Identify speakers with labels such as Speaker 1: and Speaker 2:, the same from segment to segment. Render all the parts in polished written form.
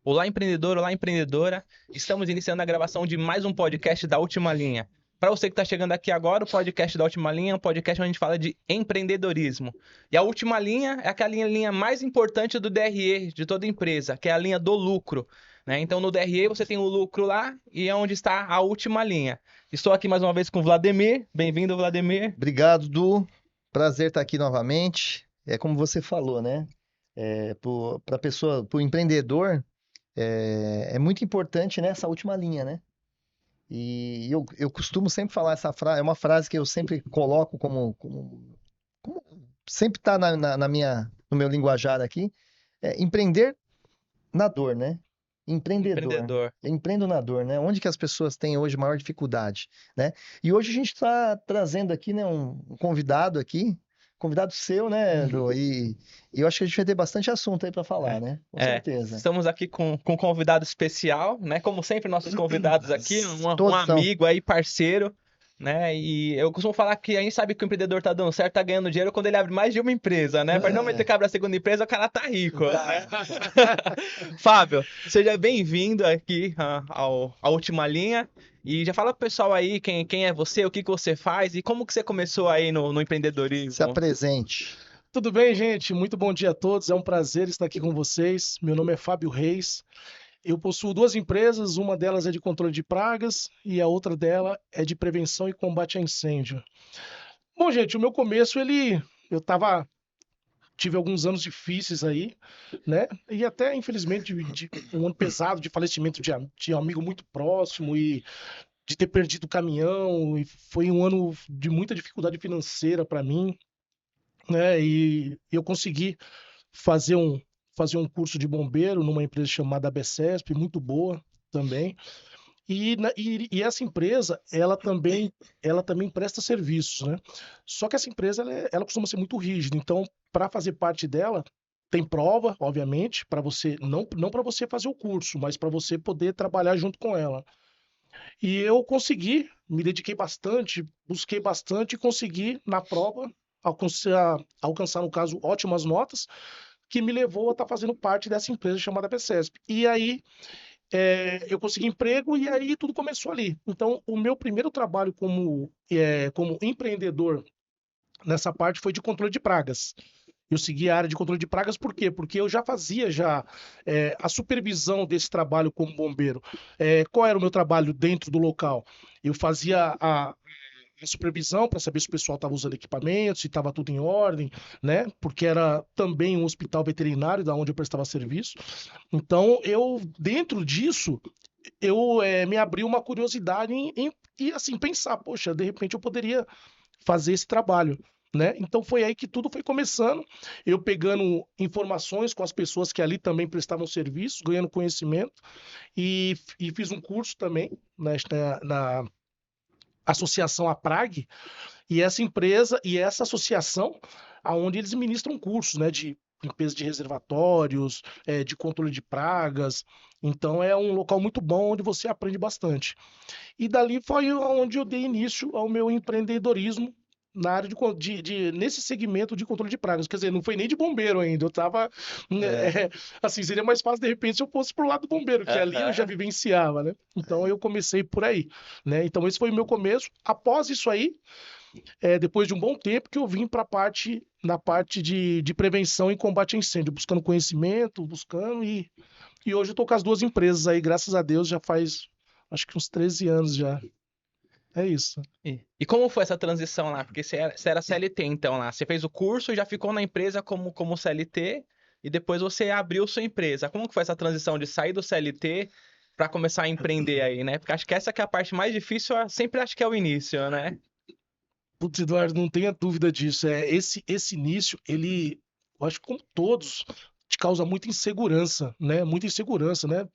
Speaker 1: Olá, empreendedor, olá, empreendedora. Estamos iniciando a gravação de mais um podcast da Última Linha. Para você que está chegando aqui agora, o podcast da Última Linha é um podcast onde a gente fala de empreendedorismo. E a Última Linha é aquela linha mais importante do DRE, de toda empresa, que é a linha do lucro, né? Então, no DRE você tem o lucro lá e é onde está a Última Linha. Estou aqui mais uma vez com o Vladimir. Bem-vindo, Vladimir.
Speaker 2: Obrigado, Du. Prazer estar aqui novamente. É como você falou, né? Para pessoa, para o empreendedor, é muito importante nessa última linha, né? E eu costumo sempre falar essa frase, é uma frase que eu sempre coloco como sempre está no meu linguajar aqui, empreender na dor, né? Empreendedor.
Speaker 1: Empreendedor.
Speaker 2: Empreendo na dor, né? Onde que as pessoas têm hoje maior dificuldade, né? E hoje a gente está trazendo aqui, né, um convidado aqui, convidado seu, né, Lu? E eu acho que a gente vai ter bastante assunto aí para falar, né? Com
Speaker 1: É,
Speaker 2: certeza.
Speaker 1: estamos aqui com um convidado especial, né? Como sempre, nossos convidados aqui, um
Speaker 2: Todos são.
Speaker 1: amigo aí, parceiro, né? E eu costumo falar que a gente sabe que o empreendedor tá dando certo, tá ganhando dinheiro quando ele abre mais de uma empresa, né? Para não meter
Speaker 2: É,
Speaker 1: que abre a segunda empresa, o cara tá rico, né? Fábio, seja bem-vindo aqui à Última Linha. E já fala pro pessoal aí quem é você, o que você faz e como que você começou aí no
Speaker 2: se
Speaker 1: empreendedorismo.
Speaker 2: apresente.
Speaker 3: Tudo bem, gente? Muito bom dia a todos. É um prazer estar aqui com vocês. Meu nome é Fábio Reis. Eu possuo duas empresas, uma delas é de controle de pragas e a outra dela é de prevenção e combate a incêndio. Bom, gente, o meu começo, eu tive alguns anos difíceis aí, né? E até, infelizmente, um ano pesado de falecimento de um amigo muito próximo e de ter perdido o caminhão. E foi um ano de muita dificuldade financeira para mim, né? E eu consegui fazer um, fazer um curso de bombeiro numa empresa chamada ABCESP, muito boa também. E essa empresa, ela também presta serviços, né? Só que essa empresa, ela costuma ser muito rígida. Então, para fazer parte dela, tem prova, obviamente, para você, não para você fazer o curso, mas para você poder trabalhar junto com ela. E eu consegui, me dediquei bastante, busquei bastante e consegui, na prova, alcançar, no caso, ótimas notas, que me levou a estar fazendo parte dessa empresa chamada PCESP. E aí eu consegui emprego e aí tudo começou ali. Então, o meu primeiro trabalho como empreendedor nessa parte foi de controle de pragas. Eu segui a área de controle de pragas, por quê? Porque eu já fazia a supervisão desse trabalho como bombeiro. Qual era o meu trabalho dentro do local? Eu fazia a supervisão para saber se o pessoal estava usando equipamento, se estava tudo em ordem, né? Porque era também um hospital veterinário da onde eu prestava serviço. Então, dentro disso, me abri uma curiosidade e assim pensar, poxa, de repente eu poderia fazer esse trabalho. Né? Então foi aí que tudo foi começando, eu pegando informações com as pessoas que ali também prestavam serviço, ganhando conhecimento e fiz um curso também na associação APRAG, e essa empresa e essa associação, aonde eles ministram cursos, né, de limpeza de reservatórios, de controle de pragas. Então é um local muito bom onde você aprende bastante. E dali foi onde eu dei início ao meu empreendedorismo na área nesse segmento de controle de pragas. Quer dizer, não foi nem de bombeiro ainda. Eu tava, né,
Speaker 2: É,
Speaker 3: assim, seria mais fácil de repente se eu fosse pro lado do bombeiro, que ali eu já
Speaker 1: Aham.
Speaker 3: vivenciava, né? Então eu comecei por aí, né? Então esse foi o meu começo. Após isso aí, depois de um bom tempo que eu vim para na parte de prevenção e combate a incêndio, buscando conhecimento, e hoje eu tô com as duas empresas aí, graças a Deus, já faz acho que uns 13 anos já. É isso.
Speaker 1: E como foi essa transição lá? Porque você era CLT então lá. Você fez o curso e já ficou na empresa como CLT e depois você abriu sua empresa. Como que foi essa transição de sair do CLT para começar a empreender aí, né? Porque acho que essa que é a parte mais difícil, eu sempre acho que é o início, né?
Speaker 3: Putz, Eduardo, não tenha dúvida disso. Esse início, eu acho que como todos, te causa muita insegurança, né? Muita insegurança, né?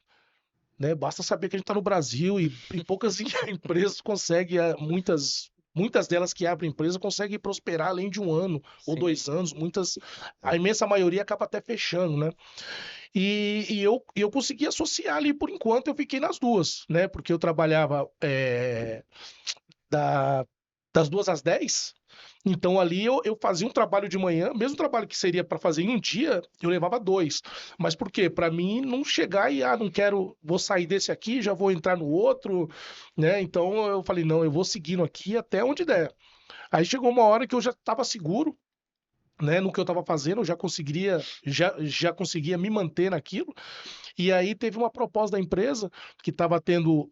Speaker 3: Basta saber que a gente está no Brasil e poucas empresas conseguem, muitas delas que abrem empresa conseguem prosperar além de um ano ou
Speaker 1: Sim.
Speaker 3: 2 anos. A imensa maioria acaba até fechando, né? E eu consegui associar ali por enquanto, eu fiquei nas duas, né? Porque eu trabalhava da, das 2 às 10. Então ali eu fazia um trabalho de manhã, mesmo trabalho que seria para fazer em um dia, eu levava 2. Mas por quê? Para mim não chegar e, não quero, vou sair desse aqui, já vou entrar no outro, né? Então eu falei, não, eu vou seguindo aqui até onde der. Aí chegou uma hora que eu já estava seguro, né, no que eu estava fazendo, eu já conseguia me manter naquilo. E aí teve uma proposta da empresa que tava tendo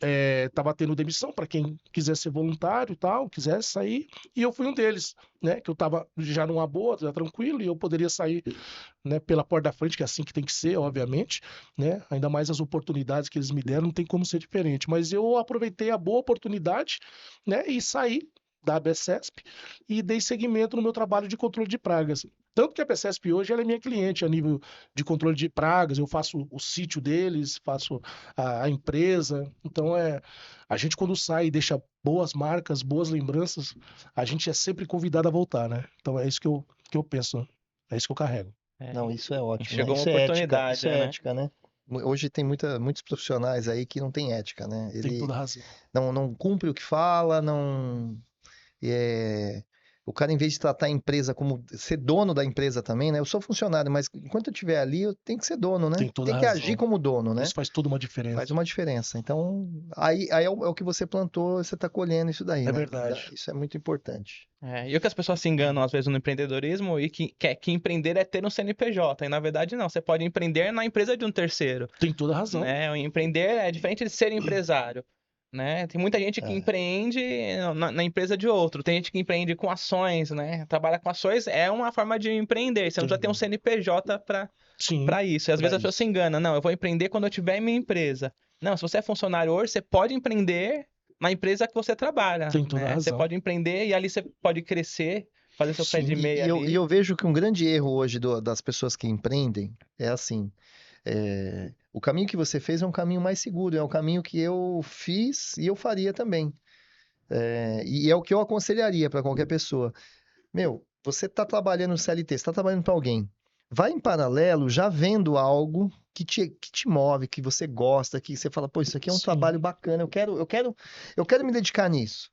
Speaker 3: demissão para quem quisesse ser voluntário e tal, quisesse sair, e eu fui um deles, né? Que eu tava já numa boa, já tranquilo, e eu poderia sair, né, pela porta da frente, que é assim que tem que ser, obviamente, né? Ainda mais as oportunidades que eles me deram, não tem como ser diferente. Mas eu aproveitei a boa oportunidade, né, e saí da ABCESP e dei seguimento no meu trabalho de controle de pragas. Tanto que a ABCESP hoje ela é minha cliente a nível de controle de pragas, eu faço o sítio deles, faço a empresa. Então a gente quando sai e deixa boas marcas, boas lembranças, a gente é sempre convidado a voltar, né? Então é isso que eu penso, é isso que eu carrego.
Speaker 2: Não, isso é ótimo, né?
Speaker 1: Chegou uma
Speaker 2: Isso é ética,
Speaker 1: oportunidade,
Speaker 2: isso é
Speaker 1: né?
Speaker 2: ética, né? Hoje tem muitos profissionais aí que não tem ética, né?
Speaker 3: Tem
Speaker 2: Ele
Speaker 3: toda a razão.
Speaker 2: não cumpre o que fala, não. É, o cara, em vez de tratar a empresa como ser dono da empresa também, né? Eu sou funcionário, mas enquanto eu estiver ali, eu tenho que ser dono, né?
Speaker 3: Tem toda
Speaker 2: Tem
Speaker 3: a
Speaker 2: que
Speaker 3: razão.
Speaker 2: agir como dono, né?
Speaker 3: Isso faz toda uma diferença.
Speaker 2: Faz uma diferença. Então, aí é o que você plantou, você está colhendo isso daí,
Speaker 3: É
Speaker 2: né?
Speaker 3: verdade.
Speaker 2: Isso é muito importante.
Speaker 1: E o que as pessoas se enganam às vezes no empreendedorismo e que empreender é ter um CNPJ. E na verdade não, você pode empreender na empresa de um terceiro,
Speaker 3: Tem toda a razão.
Speaker 1: né? O empreender é diferente de ser empresário, né? Tem muita gente que
Speaker 2: É.
Speaker 1: empreende na empresa de outro, tem gente que empreende com ações, né? Trabalha com ações é uma forma de empreender, você não precisa ter um CNPJ
Speaker 3: Sim.
Speaker 1: para isso. E às
Speaker 3: pra
Speaker 1: vezes as pessoas se enganam, não, eu vou empreender quando eu tiver minha empresa. Não, se você é funcionário hoje, você pode empreender na empresa que você trabalha,
Speaker 3: Tem toda a
Speaker 1: né? Você
Speaker 3: razão.
Speaker 1: pode empreender e ali você pode crescer, fazer seu pé
Speaker 2: Sim,
Speaker 1: de meia
Speaker 2: e
Speaker 1: ali.
Speaker 2: eu vejo que um grande erro hoje das pessoas que empreendem é assim, o caminho que você fez é um caminho mais seguro, é um caminho que eu fiz e eu faria também. E é o que eu aconselharia para qualquer pessoa. Meu, você está trabalhando no CLT, você está trabalhando para alguém. Vai em paralelo já vendo algo que te move, que você gosta, que você fala, pô, isso aqui é um
Speaker 3: Sim.
Speaker 2: trabalho bacana, eu quero me dedicar nisso.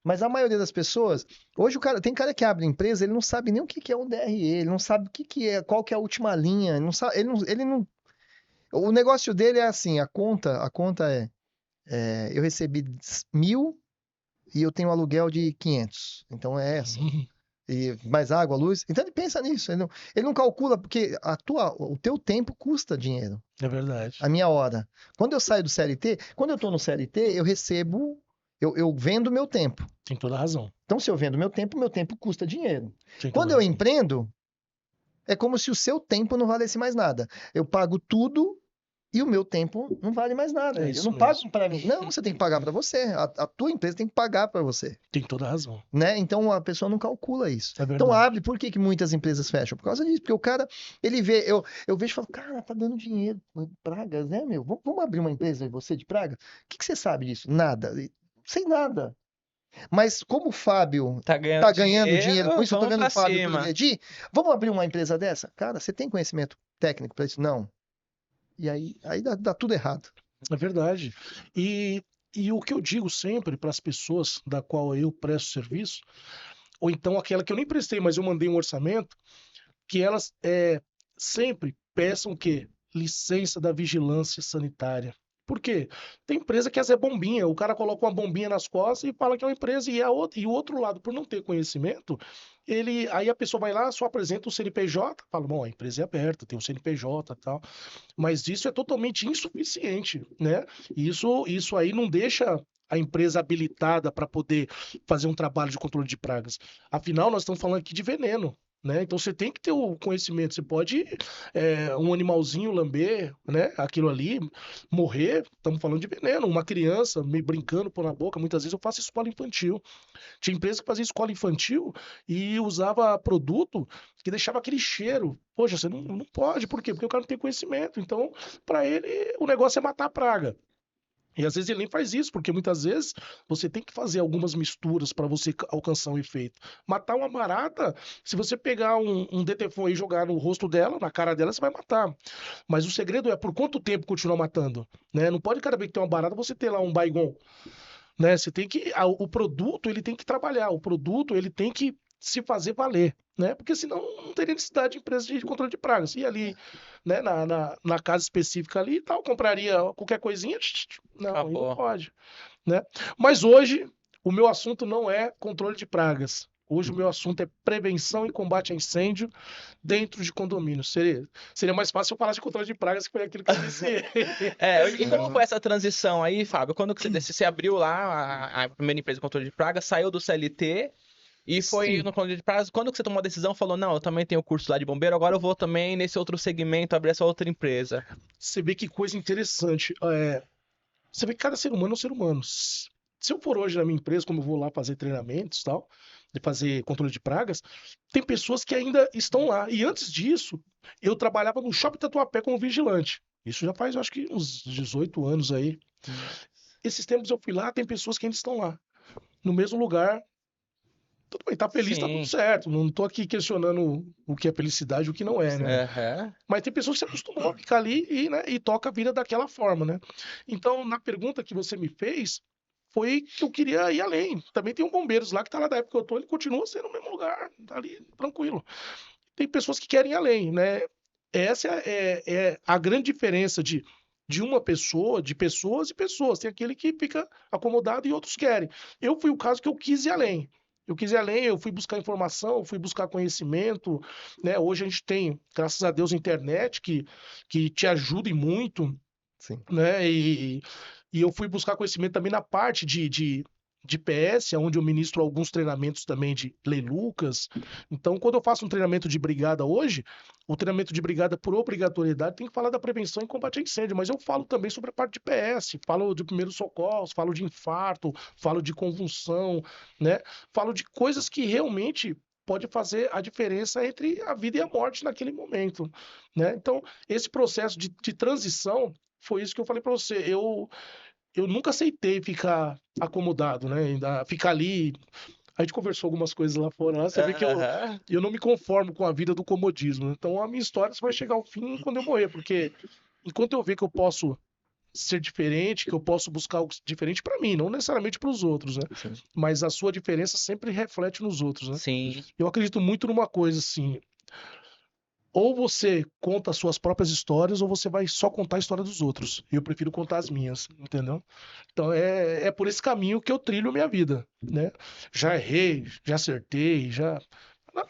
Speaker 2: Mas a maioria das pessoas, hoje tem cara que abre empresa, ele não sabe nem o que é um DRE, ele não sabe o que é, qual que é a última linha, ele não sabe, ele não, o negócio dele é assim, a conta eu recebi 1.000 e eu tenho um aluguel de 500, então é essa. E mais água, luz. Então ele pensa nisso. Ele não calcula, porque o teu tempo custa dinheiro.
Speaker 3: É verdade.
Speaker 2: A minha hora. Quando eu saio do CLT, quando eu tô no CLT, eu recebo, eu vendo meu tempo.
Speaker 3: Tem toda a razão.
Speaker 2: Então, se eu vendo meu tempo custa dinheiro.
Speaker 3: Tem
Speaker 2: Quando
Speaker 3: toda a
Speaker 2: eu
Speaker 3: razão.
Speaker 2: empreendo, é como se o seu tempo não valesse mais nada. Eu pago tudo e o meu tempo não vale mais nada.
Speaker 3: É
Speaker 2: Eu
Speaker 3: isso
Speaker 2: não pago
Speaker 3: mesmo.
Speaker 2: para mim. Não, você tem que pagar para você. A tua empresa tem que pagar para você.
Speaker 3: Tem toda a razão.
Speaker 2: Né? Então a pessoa não calcula isso.
Speaker 3: É
Speaker 2: Então
Speaker 3: verdade.
Speaker 2: abre, por que muitas empresas fecham? Por causa disso, porque o cara, ele vê, eu vejo e falo, cara, tá dando dinheiro, pragas, né, meu? Vamos abrir uma empresa você de praga? O que você sabe disso? Nada, sem nada. Mas como o Fábio
Speaker 1: Tá
Speaker 2: tá ganhando dinheiro com isso, eu tô
Speaker 1: vamos
Speaker 2: vendo
Speaker 1: pra
Speaker 2: o Fábio
Speaker 1: cima.
Speaker 2: progredir, vamos abrir uma empresa dessa? Cara, você tem conhecimento técnico para isso? Não. E aí dá tudo errado.
Speaker 3: É verdade. E o que eu digo sempre para as pessoas da qual eu presto serviço, ou então aquela que eu nem prestei, mas eu mandei um orçamento, que elas sempre peçam o quê? Licença da vigilância sanitária. Por quê? Tem empresa que essa é bombinha, o cara coloca uma bombinha nas costas e fala que é uma empresa, e o outro lado, por não ter conhecimento, aí a pessoa vai lá, só apresenta o CNPJ, fala, bom, a empresa é aberta, tem o CNPJ e tal, mas isso é totalmente insuficiente, né? Isso aí não deixa a empresa habilitada para poder fazer um trabalho de controle de pragas. Afinal, nós estamos falando aqui de veneno. Né? Então você tem que ter o conhecimento. Você pode um animalzinho lamber, né? Aquilo ali, morrer. Estamos falando de veneno. Uma criança me brincando pôr na boca. Muitas vezes eu faço escola infantil. Tinha empresa que fazia escola infantil e usava produto que deixava aquele cheiro. Poxa, você não pode. Por quê? Porque o cara não tem conhecimento. Então, para ele, o negócio é matar a praga. E às vezes ele nem faz isso, porque muitas vezes você tem que fazer algumas misturas para você alcançar um efeito. Matar uma barata, se você pegar um Detefon e jogar no rosto dela, na cara dela, você vai matar. Mas o segredo é por quanto tempo continuar matando, né? Não pode cada vez que tem uma barata você ter lá um Baygon, né? Você tem que o produto ele tem que trabalhar, o produto ele tem que se fazer valer, né? Porque senão não teria necessidade de empresa de controle de pragas. E ali, né, na casa específica ali e tal, compraria qualquer coisinha, não, aí não
Speaker 1: Acabou.
Speaker 3: pode, né? Mas hoje, o meu assunto não é controle de pragas. Hoje o meu assunto é prevenção e combate a incêndio dentro de condomínios. Seria mais fácil eu falar de controle de pragas, que foi aquilo que eu iniciei.
Speaker 1: E como foi essa transição aí, Fábio? Quando que você abriu lá a primeira empresa de controle de pragas, saiu do CLT e foi
Speaker 3: Sim.
Speaker 1: no controle de pragas, quando que você tomou a decisão, falou, não, eu também tenho curso lá de bombeiro, agora eu vou também nesse outro segmento, abrir essa outra empresa.
Speaker 3: Você vê que coisa interessante. Você vê que cada ser humano é um ser humano. Se eu for hoje na minha empresa, como eu vou lá fazer treinamentos e tal, de fazer controle de pragas, tem pessoas que ainda estão lá. E antes disso, eu trabalhava no Shopping Tatuapé como vigilante. Isso já faz, eu acho que uns 18 anos aí. Esses tempos eu fui lá, tem pessoas que ainda estão lá. No mesmo lugar. Tudo bem, tá feliz, tá tudo
Speaker 1: Sim.
Speaker 3: certo. Não tô aqui questionando o que é felicidade e o que não é, né?
Speaker 1: Aham.
Speaker 3: Mas tem pessoas que se acostumam a ficar ali né, e toca a vida daquela forma, né? Então, na pergunta que você me fez, foi que eu queria ir além. Também tem um bombeiros lá que tá lá da época que eu tô, ele continua sendo no mesmo lugar, tá ali tranquilo. Tem pessoas que querem ir além, né? Essa é a grande diferença de uma pessoa, de pessoas e pessoas. Tem aquele que fica acomodado e outros querem. Eu fui o caso que eu quis ir além. Eu quis ir além, eu fui buscar informação, eu fui buscar conhecimento, né? Hoje a gente tem, graças a Deus, a internet que te ajuda e muito,
Speaker 2: Sim.
Speaker 3: né? E eu fui buscar conhecimento também na parte de PS, onde eu ministro alguns treinamentos também de Lei Lucas. Então, quando eu faço um treinamento de brigada hoje, o treinamento de brigada por obrigatoriedade tem que falar da prevenção e combate a incêndio, mas eu falo também sobre a parte de PS, falo de primeiros socorros, falo de infarto, falo de convulsão, né? Falo de coisas que realmente pode fazer a diferença entre a vida e a morte naquele momento, né? Então, esse processo de transição foi isso que eu falei para você. Eu nunca aceitei ficar acomodado, né? Ainda ficar ali. A gente conversou algumas coisas lá fora, lá, você vê que
Speaker 1: Aham.
Speaker 3: eu não me conformo com a vida do comodismo. Então a minha história só vai chegar ao fim quando eu morrer, porque enquanto eu ver que eu posso ser diferente, que eu posso buscar algo diferente para mim, não necessariamente para os outros, né?
Speaker 2: Sim.
Speaker 3: Mas a sua diferença sempre reflete nos outros, né?
Speaker 1: Sim.
Speaker 3: Eu acredito muito numa coisa assim, ou você conta as suas próprias histórias, ou você vai só contar a história dos outros. Eu prefiro contar as minhas, entendeu? Então é por esse caminho que eu trilho minha vida, né? Já errei, já acertei, já.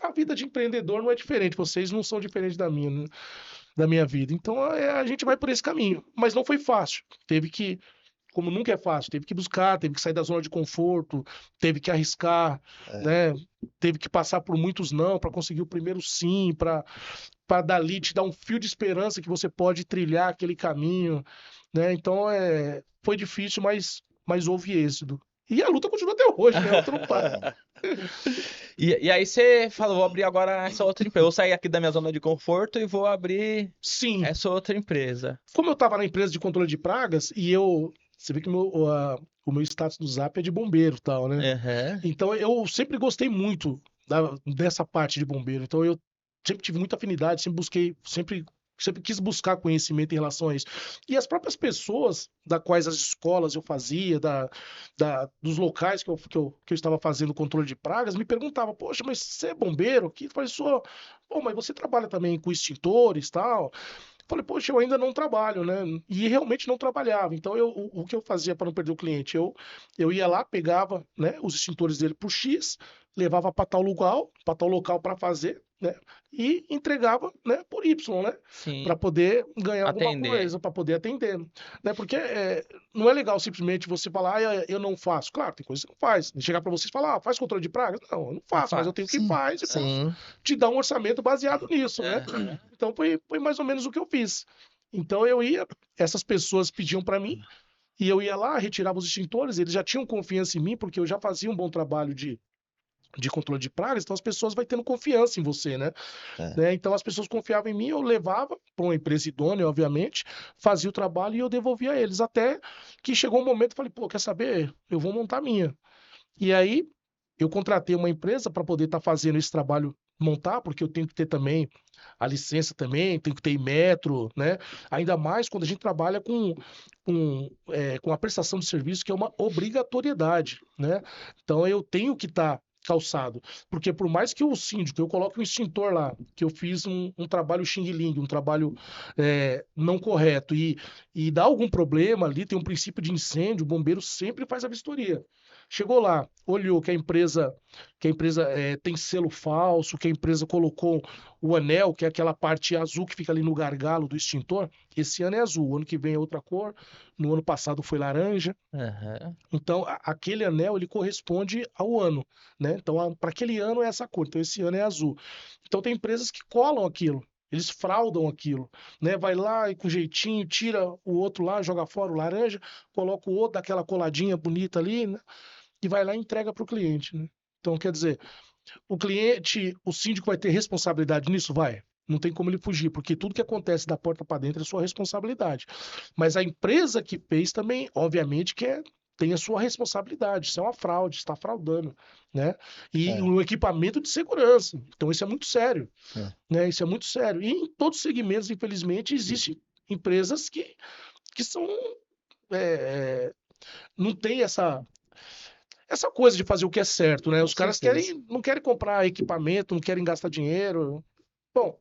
Speaker 3: A vida de empreendedor não é diferente, vocês não são diferentes da minha, né? Da minha vida. Então a gente vai por esse caminho. Mas não foi fácil. Teve que, como nunca é fácil, teve que buscar, teve que sair da zona de conforto, teve que arriscar, né? Teve que passar por muitos não para conseguir o primeiro sim, para dali te dar um fio de esperança que você pode trilhar aquele caminho, né? Então foi difícil, mas houve êxito. E a luta continua até hoje, né? Outro para.
Speaker 1: E aí você falou, vou abrir agora essa outra empresa. Vou sair aqui da minha zona de conforto e vou abrir
Speaker 3: Sim,
Speaker 1: essa outra empresa.
Speaker 3: como eu estava na empresa de controle de pragas e você vê que o meu status do Zap é de bombeiro e tal, né?
Speaker 1: Aham.
Speaker 3: Então eu sempre gostei muito dessa parte de bombeiro. Então eu sempre tive muita afinidade, sempre busquei, sempre quis buscar conhecimento em relação a isso. E as próprias pessoas da quais as escolas eu fazia, dos locais que eu estava fazendo controle de pragas, me perguntavam, poxa, mas você é bombeiro aqui? Eu falei, sou. Pô, mas você trabalha também com extintores e tal? Falei, poxa, eu ainda não trabalho, né? E realmente não trabalhava. Então, o que eu fazia para não perder o cliente? Eu ia lá, pegava, né, os extintores dele por X, levava para tal local para fazer, né? E entregava, né, por Y, né? Para
Speaker 1: Sim.
Speaker 3: poder ganhar alguma
Speaker 1: Atender.
Speaker 3: coisa, para poder atender, né? Porque não é legal simplesmente você falar, eu não faço. Claro, tem coisas que você não faz. Chegar para vocês e falar, faz controle de pragas? Não, eu não faço, mas eu tenho que
Speaker 2: Sim.
Speaker 3: faz e posso
Speaker 2: Sim.
Speaker 3: te dar um orçamento baseado nisso, né?
Speaker 1: Aham.
Speaker 3: Então foi mais ou menos o que eu fiz. Então essas pessoas pediam para mim, e eu ia lá, retirava os extintores, eles já tinham confiança em mim, porque eu já fazia um bom trabalho de controle de pragas, então as pessoas vão tendo confiança em você, né?
Speaker 2: É.
Speaker 3: Então as pessoas confiavam em mim, eu levava para uma empresa idônea, obviamente, fazia o trabalho e eu devolvia a eles. Até que chegou um momento, eu falei, pô, quer saber? Eu vou montar a minha. E aí eu contratei uma empresa para poder estar fazendo esse trabalho montar, porque eu tenho que ter também a licença também, tenho que ter metro, né? Ainda mais quando a gente trabalha com a prestação de serviço, que é uma obrigatoriedade, né? Então eu tenho que estar calçado. Porque por mais que o síndico, eu coloque um extintor lá, que eu fiz um trabalho xing-ling, um trabalho não correto, e dá algum problema ali, tem um princípio de incêndio, o bombeiro sempre faz a vistoria. Chegou lá, olhou que a empresa tem selo falso, que a empresa colocou o anel, que é aquela parte azul que fica ali no gargalo do extintor. Esse ano é azul, o ano que vem é outra cor, no ano passado foi laranja.
Speaker 1: Aham.
Speaker 3: Então, aquele anel, ele corresponde ao ano, né? Então, para aquele ano é essa cor, então esse ano é azul. Então, tem empresas que colam aquilo, eles fraudam aquilo, né? Vai lá e com jeitinho, tira o outro lá, joga fora o laranja, coloca o outro, dá aquela coladinha bonita ali, né? E vai lá e entrega para o cliente, né? Então, quer dizer, o cliente, o síndico vai ter responsabilidade nisso? Vai. Não tem como ele fugir, porque tudo que acontece da porta para dentro é sua responsabilidade. Mas a empresa que fez também, obviamente, tem a sua responsabilidade. Isso é uma fraude, está fraudando, né? E
Speaker 2: É.
Speaker 3: o equipamento de segurança. Então, isso é muito sério,
Speaker 2: É.
Speaker 3: né? Isso é muito sério. E em todos os segmentos, infelizmente, existem empresas que são... é, não tem essa coisa de fazer o que é certo, né?
Speaker 2: Com
Speaker 3: Os caras
Speaker 2: certeza.
Speaker 3: não querem comprar equipamento, não querem gastar dinheiro. Bom,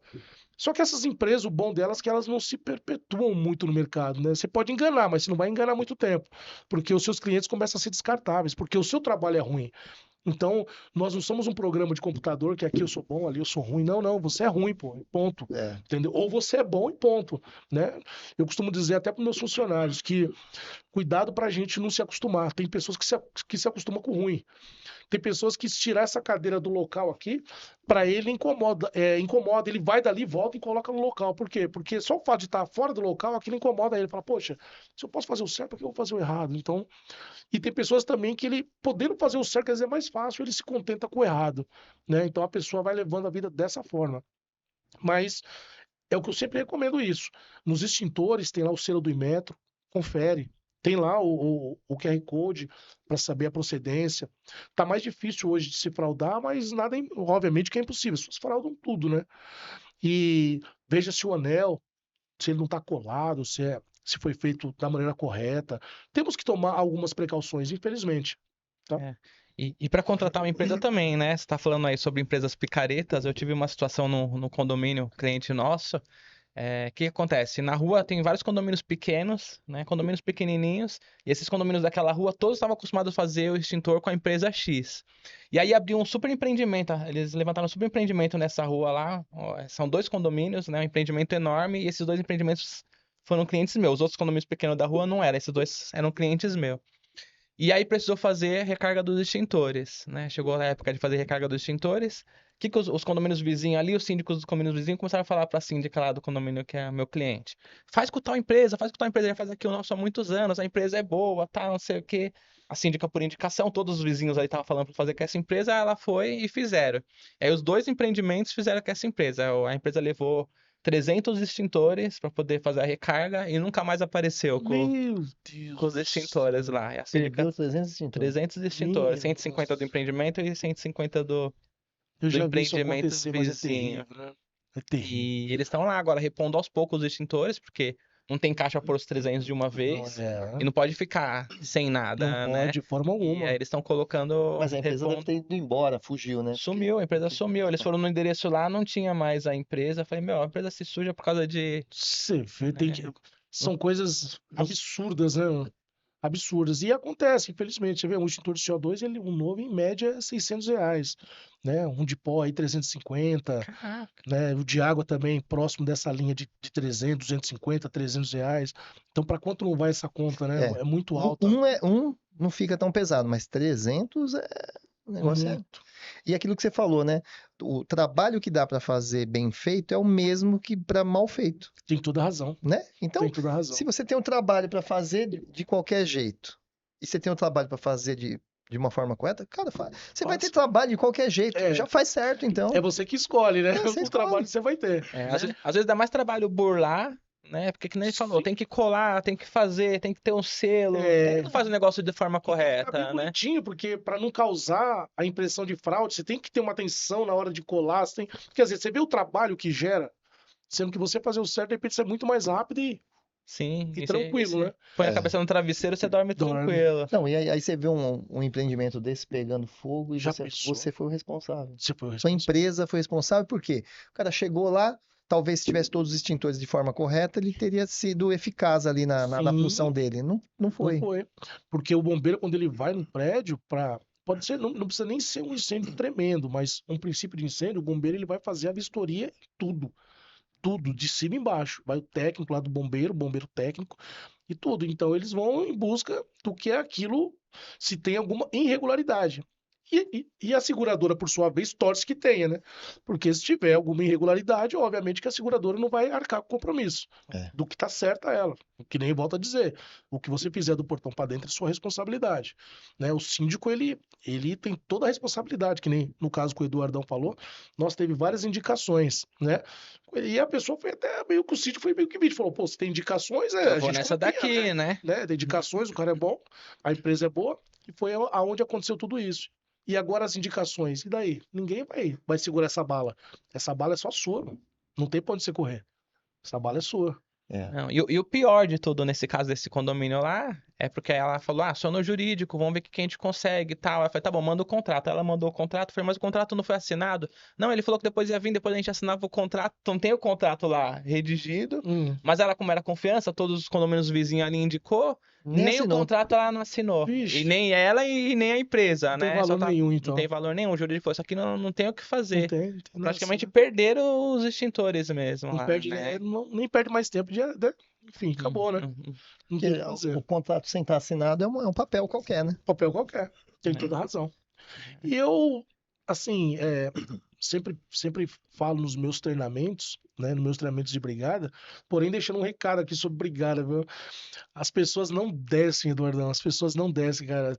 Speaker 3: só que essas empresas, o bom delas é que elas não se perpetuam muito no mercado, né? Você pode enganar, mas você não vai enganar muito tempo, porque os seus clientes começam a ser descartáveis, porque o seu trabalho é ruim. Então, nós não somos um programa de computador que aqui eu sou bom, ali eu sou ruim. Não, não, você é ruim, pô, ponto.
Speaker 2: É.
Speaker 3: Entendeu? Ou você é bom e ponto, né? Eu costumo dizer até para meus funcionários que cuidado para a gente não se acostumar. Tem pessoas que se acostumam com o ruim. Tem pessoas que se tirar essa cadeira do local aqui, para ele incomoda, ele vai dali, volta e coloca no local. Por quê? Porque só o fato de estar fora do local, aquilo incomoda ele. Fala, poxa, se eu posso fazer o certo, por que eu vou fazer o errado? Então, e tem pessoas também que ele, podendo fazer o certo, quer dizer, é mais fácil, ele se contenta com o errado, né? Então a pessoa vai levando a vida dessa forma. Mas é o que eu sempre recomendo isso. Nos extintores tem lá o selo do Inmetro, confere. Tem lá o QR Code para saber a procedência. Tá mais difícil hoje de se fraudar, mas nada, obviamente, que é impossível. As pessoas fraudam tudo, né? E veja se o anel, se ele não está colado, se foi feito da maneira correta. Temos que tomar algumas precauções, infelizmente. Tá?
Speaker 1: É. E para contratar uma empresa também, né? Você está falando aí sobre empresas picaretas. Eu tive uma situação no condomínio, cliente nosso. O que acontece? Na rua tem vários condomínios pequenos, né? Condomínios pequenininhos. E esses condomínios daquela rua, todos estavam acostumados a fazer o extintor com a empresa X. E aí abriu um super empreendimento. Eles levantaram um super empreendimento nessa rua lá. São 2 condomínios, né? Um empreendimento enorme. E esses 2 empreendimentos foram clientes meus. Os outros condomínios pequenos da rua não eram. Esses 2 eram clientes meus. E aí precisou fazer recarga dos extintores, né? Chegou a época de fazer recarga dos extintores. O que os condomínios vizinhos ali, os síndicos dos condomínios vizinhos começaram a falar para a síndica lá do condomínio que é meu cliente. Faz com tal empresa, já faz aqui o nosso há muitos anos, a empresa é boa, tá, não sei o quê. A síndica, por indicação, todos os vizinhos ali estavam falando para fazer com essa empresa, ela foi e fizeram. Aí os 2 empreendimentos fizeram com essa empresa. A empresa levou 300 extintores para poder fazer a recarga e nunca mais apareceu
Speaker 3: Meu
Speaker 1: com os
Speaker 3: Deus.
Speaker 1: extintores lá. E a síndica
Speaker 2: Perdeu 300 extintores.
Speaker 1: 300 extintores,
Speaker 3: Minha
Speaker 1: 150 do
Speaker 3: nossa.
Speaker 1: empreendimento e 150
Speaker 3: Eu
Speaker 1: do
Speaker 3: já vi isso
Speaker 1: empreendimento
Speaker 3: acontecer, mas é
Speaker 1: vizinho.
Speaker 3: terrível, né? É terrível.
Speaker 1: E eles estão lá agora repondo aos poucos os extintores, porque não tem caixa por os 300 de uma
Speaker 3: Não
Speaker 1: vez
Speaker 3: é.
Speaker 1: e não pode ficar sem
Speaker 3: Não
Speaker 1: nada, né?
Speaker 3: pode de forma
Speaker 1: E aí
Speaker 3: alguma.
Speaker 1: eles estão colocando,
Speaker 2: Mas a empresa deve
Speaker 1: repondo.
Speaker 2: ter ido embora, fugiu, né?
Speaker 1: Sumiu, a empresa sumiu. Eles foram no endereço lá, não tinha mais a empresa. Eu falei, meu, a empresa se suja por causa de.
Speaker 3: Você vê,
Speaker 1: Né?
Speaker 3: são coisas
Speaker 2: não-
Speaker 3: absurdas, né? Absurdas. E acontece, infelizmente. Você vê, um extintor de CO2, um novo, em média, é R$ 600, né? Um de pó aí, 350,
Speaker 1: Caraca.
Speaker 3: né? O de água também, próximo dessa linha de 300, 250, R$ 300. Então, para quanto não vai essa conta, né?
Speaker 2: É.
Speaker 3: É muito
Speaker 2: Um,
Speaker 3: alta.
Speaker 2: um não fica tão pesado, mas 300 o negócio é.
Speaker 3: Muito.
Speaker 2: E aquilo que você falou, né? O trabalho que dá para fazer bem feito é o mesmo que para mal feito,
Speaker 3: Tem toda a razão.
Speaker 2: né? Então,
Speaker 3: Tem toda a razão.
Speaker 2: se você tem um trabalho para fazer de qualquer jeito e você tem um trabalho para fazer de uma forma correta, cara, você vai ter
Speaker 3: Faça.
Speaker 2: trabalho de qualquer jeito,
Speaker 3: É.
Speaker 2: já faz certo, então.
Speaker 3: É você que escolhe, né?
Speaker 2: É, você
Speaker 3: O
Speaker 2: escolhe.
Speaker 3: trabalho que você vai ter.
Speaker 1: Às vezes dá mais trabalho burlar, né? Porque que nem ele falou,
Speaker 3: Sim.
Speaker 1: tem que colar, tem que fazer, tem que ter um selo.
Speaker 3: É.
Speaker 1: Não faz o negócio de forma
Speaker 3: Ficar bem
Speaker 1: correta, né?
Speaker 3: bonitinho, porque para não causar a impressão de fraude, você tem que ter uma atenção na hora de colar. Quer dizer, você vê o trabalho que gera, sendo que você fazer o certo, de repente, você é muito mais rápido e
Speaker 1: Sim.
Speaker 3: E
Speaker 1: e
Speaker 3: tranquilo,
Speaker 1: você
Speaker 3: né?
Speaker 1: põe a cabeça no travesseiro, você dorme
Speaker 3: Dorme.
Speaker 1: tranquilo.
Speaker 2: Não, e aí você vê um empreendimento desse pegando fogo e
Speaker 3: Já pensou?
Speaker 2: você foi o responsável.
Speaker 3: Você foi o
Speaker 2: Sua
Speaker 3: responsável.
Speaker 2: empresa foi responsável, por quê? O cara chegou lá, talvez se tivesse todos os extintores de forma correta, ele teria sido eficaz ali na
Speaker 3: Sim.
Speaker 2: função dele. Não
Speaker 3: Não
Speaker 2: foi.
Speaker 3: foi. Porque o bombeiro, quando ele vai no prédio, pode ser, não precisa nem ser um incêndio tremendo, mas um princípio de incêndio, o bombeiro ele vai fazer a vistoria em tudo. Tudo, de cima e embaixo. Vai o técnico lá do bombeiro, o bombeiro técnico e tudo. Então eles vão em busca do que é aquilo, se tem alguma irregularidade. E a seguradora, por sua vez, torce que tenha, né? Porque se tiver alguma irregularidade, obviamente que a seguradora não vai arcar com o compromisso
Speaker 2: É.
Speaker 3: do que tá certo a ela. Que nem volta a dizer, o que você fizer do portão para dentro é sua responsabilidade, né? O síndico, ele tem toda a responsabilidade, que nem no caso que o Eduardão falou, nós teve várias indicações, né? E a pessoa foi até meio que o síndico foi meio que vídeo, falou, pô, você tem indicações,
Speaker 1: Eu
Speaker 3: a
Speaker 1: vou
Speaker 3: gente
Speaker 1: nessa
Speaker 3: confia,
Speaker 1: daqui,
Speaker 3: né?
Speaker 1: né?
Speaker 3: Tem indicações, o cara é bom, a empresa é boa, e foi aonde aconteceu tudo isso. E agora as indicações, e daí? Ninguém vai segurar essa bala. Essa bala é só sua, mano. Não tem pra onde você correr. Essa bala é sua.
Speaker 2: É.
Speaker 1: Não, e o pior de tudo nesse caso desse condomínio lá é porque ela falou: ah, só no jurídico, vamos ver o que que a gente consegue e tal. Ela falou: tá bom, manda o contrato. Ela mandou o contrato, foi, mas o contrato não foi assinado. Não, ele falou que depois ia vir, depois a gente assinava o contrato. Então tem o contrato lá redigido, mas ela, como era confiança, todos os condomínios vizinhos ali indicou,
Speaker 2: Nem
Speaker 1: nem o
Speaker 2: assinou.
Speaker 1: contrato ela não assinou.
Speaker 3: Vixe.
Speaker 1: E nem ela e nem a empresa,
Speaker 3: Não tem
Speaker 1: né?
Speaker 3: valor
Speaker 1: Só
Speaker 3: nenhum,
Speaker 1: não
Speaker 3: então.
Speaker 1: tem valor nenhum. O jurídico falou: isso aqui não tem o que
Speaker 3: Não
Speaker 1: fazer.
Speaker 3: tem nada
Speaker 1: Praticamente
Speaker 3: assim.
Speaker 1: perderam os extintores mesmo
Speaker 3: Não
Speaker 1: lá,
Speaker 3: perde,
Speaker 1: né?
Speaker 3: nem perde mais tempo de. Enfim, acabou, né?
Speaker 1: Uhum.
Speaker 3: Não
Speaker 2: Porque
Speaker 3: tem o que fazer.
Speaker 2: o contrato sem estar assinado é um papel qualquer, né?
Speaker 3: Papel qualquer. Tem toda a razão. E eu, assim, sempre falo nos meus treinamentos, né? Nos meus treinamentos de brigada, porém deixando um recado aqui sobre brigada, viu? As pessoas não descem, Eduardão. As pessoas não descem, cara.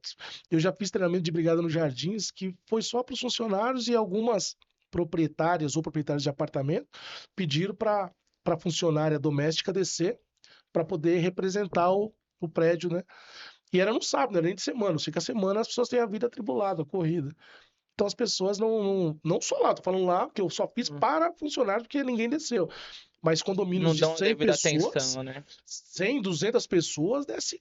Speaker 3: Eu já fiz treinamento de brigada nos Jardins que foi só para os funcionários e algumas proprietárias ou proprietários de apartamento pediram para a funcionária doméstica descer para poder representar o prédio, né? E era no sábado, não era nem de semana. Sei que a semana as pessoas têm a vida atribulada, corrida. Então as pessoas não só lá, tô falando lá, que eu só fiz para funcionários porque ninguém desceu. Mas condomínios
Speaker 1: Não
Speaker 3: de
Speaker 1: dão a
Speaker 3: 100
Speaker 1: devida
Speaker 3: pessoas,
Speaker 1: atenção, né?
Speaker 3: 100, 200 pessoas, desce,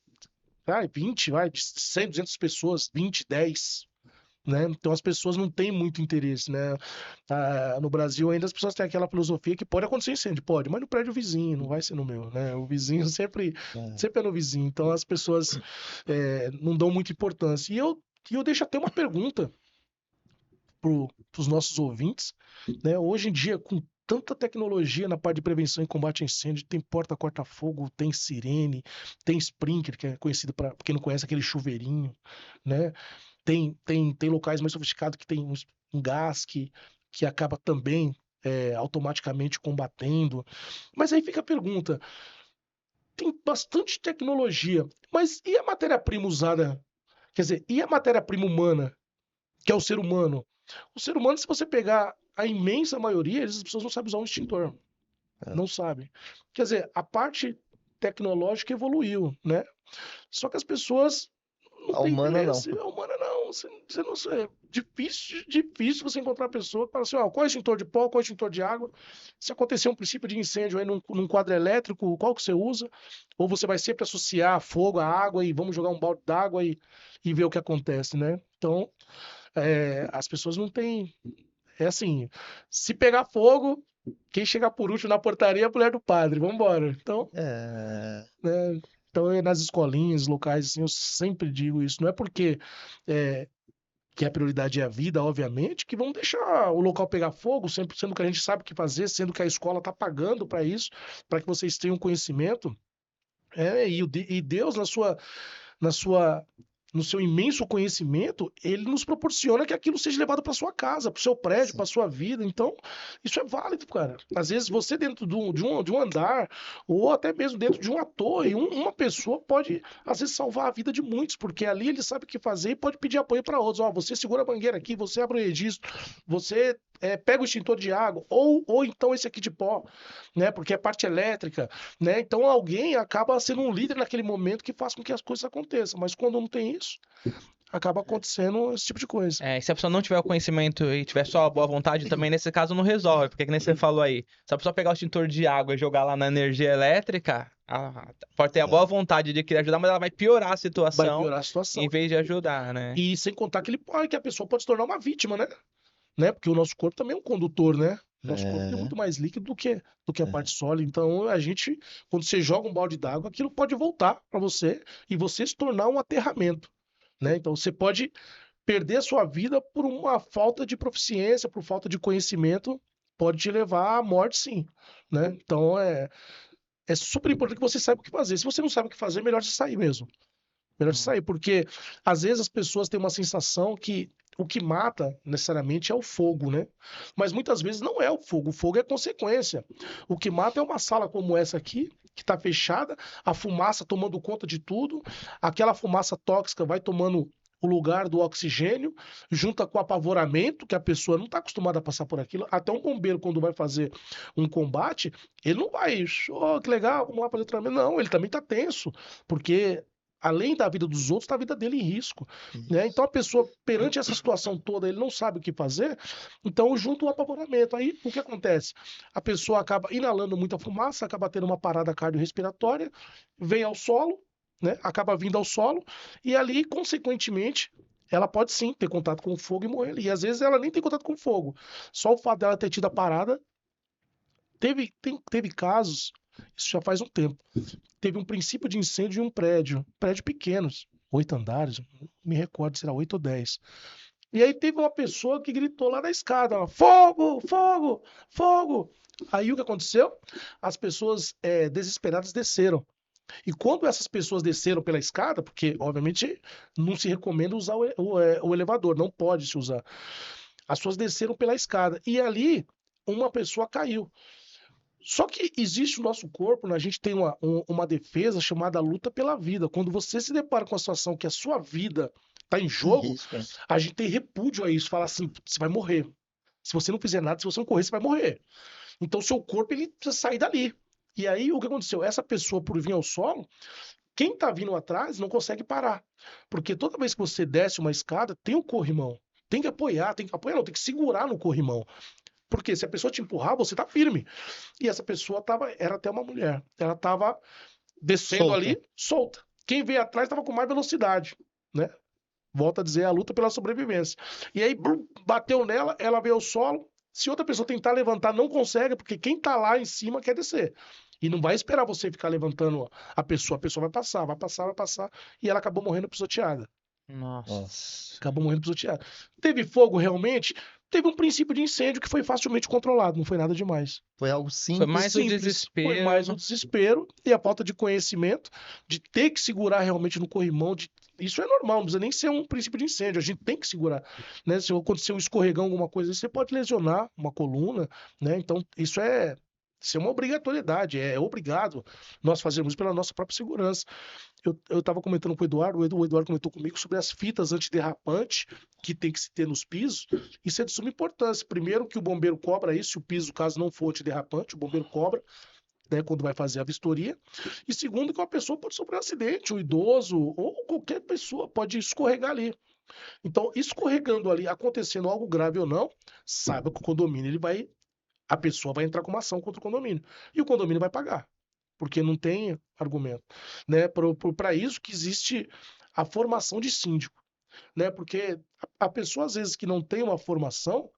Speaker 3: 20, de 100, 200 pessoas, 20, 10, né? Então as pessoas não têm muito interesse, né? No Brasil ainda as pessoas têm aquela filosofia que pode acontecer incêndio, pode, mas no prédio vizinho, não vai ser no meu, né? O vizinho sempre é no vizinho, então as pessoas não dão muita importância. E eu deixo até uma pergunta para os nossos ouvintes, né? Hoje em dia, com tanta tecnologia na parte de prevenção e combate a incêndio, tem porta corta-fogo, tem sirene, tem sprinkler, que é conhecido para quem não conhece aquele chuveirinho, né? Tem locais mais sofisticados que tem um gás que acaba também automaticamente combatendo. Mas aí fica a pergunta: tem bastante tecnologia, mas e a matéria-prima usada? Quer dizer, e a matéria-prima humana, que é o ser humano? O ser humano, se você pegar a imensa maioria, as pessoas não sabem usar um extintor.
Speaker 2: É.
Speaker 3: Não sabem. Quer dizer, a parte tecnológica evoluiu, né? Só que as pessoas não
Speaker 2: A
Speaker 3: têm
Speaker 2: humana não.
Speaker 3: interesse. A humana não. Você não é difícil você encontrar uma pessoa que fala assim, ó, qual é o extintor de pó, qual é o extintor de água? Se acontecer um princípio de incêndio aí num quadro elétrico, qual que você usa? Ou você vai sempre associar fogo à água e vamos jogar um balde d'água e ver o que acontece, né? Então, as pessoas não têm. É assim, se pegar fogo, quem chegar por último na portaria é a mulher do padre, vambora. Então,
Speaker 2: É,
Speaker 3: né? Então, nas escolinhas, locais, assim, eu sempre digo isso. Não é porque que a prioridade é a vida, obviamente, que vamos deixar o local pegar fogo, sempre sendo que a gente sabe o que fazer, sendo que a escola está pagando para isso, para que vocês tenham conhecimento. E Deus, na sua, no seu imenso conhecimento, ele nos proporciona que aquilo seja levado para sua casa, para o seu prédio, para sua vida. Então, isso é válido, cara. Às vezes você dentro de um andar, ou até mesmo dentro de uma torre, uma pessoa pode, às vezes, salvar a vida de muitos, porque ali ele sabe o que fazer e pode pedir apoio para outros. Ó, você segura a mangueira aqui, você abre o registro, você pega o extintor de água, ou então esse aqui de pó, né? Porque é parte elétrica, né? Então alguém acaba sendo um líder naquele momento que faz com que as coisas aconteçam. Mas quando não tem isso, acaba acontecendo esse tipo de coisa.
Speaker 1: E se a pessoa não tiver o conhecimento e tiver só a boa vontade, também nesse caso não resolve, porque que nem você falou aí, se a pessoa pegar o extintor de água e jogar lá na energia elétrica, Pode ter a boa vontade de querer ajudar, mas ela vai piorar a
Speaker 3: Vai
Speaker 1: situação
Speaker 3: piorar a situação.
Speaker 1: em vez de ajudar, né?
Speaker 3: E sem contar que a pessoa pode se tornar uma vítima, né? Porque o nosso corpo também é um condutor, né? Nosso corpo é muito mais líquido do que a parte sólida. Então, quando você joga um balde d'água, aquilo pode voltar para você e você se tornar um aterramento, né? Então, você pode perder a sua vida por uma falta de proficiência, por falta de conhecimento, pode te levar à morte, sim, né? Então, é super importante que você saiba o que fazer. Se você não sabe o que fazer, é melhor você sair mesmo. Melhor você sair, porque às vezes as pessoas têm uma sensação que o que mata necessariamente é o fogo, né? Mas muitas vezes não é o fogo é consequência. O que mata é uma sala como essa aqui, que está fechada, a fumaça tomando conta de tudo, aquela fumaça tóxica vai tomando o lugar do oxigênio, junta com o apavoramento, que a pessoa não está acostumada a passar por aquilo. Até um bombeiro, quando vai fazer um combate, ele não vai, oh, que legal, vamos lá fazer treinamento. Não, ele também está tenso, porque além da vida dos outros, está a vida dele em risco, né? Então a pessoa, perante essa situação toda, ele não sabe o que fazer, então junta o apavoramento. Aí o que acontece? A pessoa acaba inalando muita fumaça, acaba tendo uma parada cardiorrespiratória, vem ao solo, né? Acaba vindo ao solo, e ali, consequentemente, ela pode sim ter contato com o fogo e morrer ali. E às vezes ela nem tem contato com o fogo. Só o fato dela ter tido a parada. Teve casos, isso já faz um tempo. Teve um princípio de incêndio em um prédio pequeno, 8 andares, não me recordo se era 8 ou 10. E aí teve uma pessoa que gritou lá na escada, ela, fogo, fogo, fogo. Aí o que aconteceu? As pessoas desesperadas desceram. E quando essas pessoas desceram pela escada, porque obviamente não se recomenda usar o elevador, não pode se usar. As pessoas desceram pela escada e ali uma pessoa caiu. Só que existe o nosso corpo, né? A gente tem uma defesa chamada luta pela vida. Quando você se depara com a situação que a sua vida está em jogo, a gente tem repúdio a isso. Fala assim, você vai morrer. Se você não fizer nada, se você não correr, você vai morrer. Então, seu corpo, ele precisa sair dali. E aí, o que aconteceu? Essa pessoa, por vir ao solo, quem está vindo atrás não consegue parar. Porque toda vez que você desce uma escada, tem um corrimão. Tem que apoiar, tem que segurar no corrimão. Porque se a pessoa te empurrar, você tá firme. E essa pessoa era até uma mulher. Ela tava descendo ali, solta. Quem veio atrás tava com mais velocidade, né? Volta a dizer, a luta pela sobrevivência. E aí, bateu nela, ela veio ao solo. Se outra pessoa tentar levantar, não consegue, porque quem tá lá em cima quer descer. E não vai esperar você ficar levantando a pessoa vai passar, vai passar, vai passar. E ela acabou morrendo pisoteada.
Speaker 1: Nossa.
Speaker 3: Acabou morrendo pisoteada. Teve fogo realmente? Teve um princípio de incêndio que foi facilmente controlado, não foi nada demais.
Speaker 2: Foi algo simples.
Speaker 1: Foi mais o desespero.
Speaker 3: Foi mais o desespero e a falta de conhecimento, de ter que segurar realmente no corrimão. Isso é normal, não precisa nem ser um princípio de incêndio, a gente tem que segurar. Né? Se acontecer um escorregão, alguma coisa, você pode lesionar uma coluna, né? Então, isso é uma obrigatoriedade, é obrigado nós fazermos isso pela nossa própria segurança. Eu estava comentando com o Eduardo comentou comigo sobre as fitas antiderrapante que tem que se ter nos pisos. Isso é de suma importância. Primeiro que o bombeiro cobra isso, se o piso, caso não for antiderrapante, o bombeiro cobra, né, quando vai fazer a vistoria. E segundo que uma pessoa pode sofrer um acidente, um idoso ou qualquer pessoa pode escorregar ali. Então, escorregando ali, acontecendo algo grave ou não, saiba que o condomínio a pessoa vai entrar com uma ação contra o condomínio. E o condomínio vai pagar, porque não tem argumento. Né? Para isso que existe a formação de síndico. Né? Porque a pessoa, às vezes, que não tem uma formação,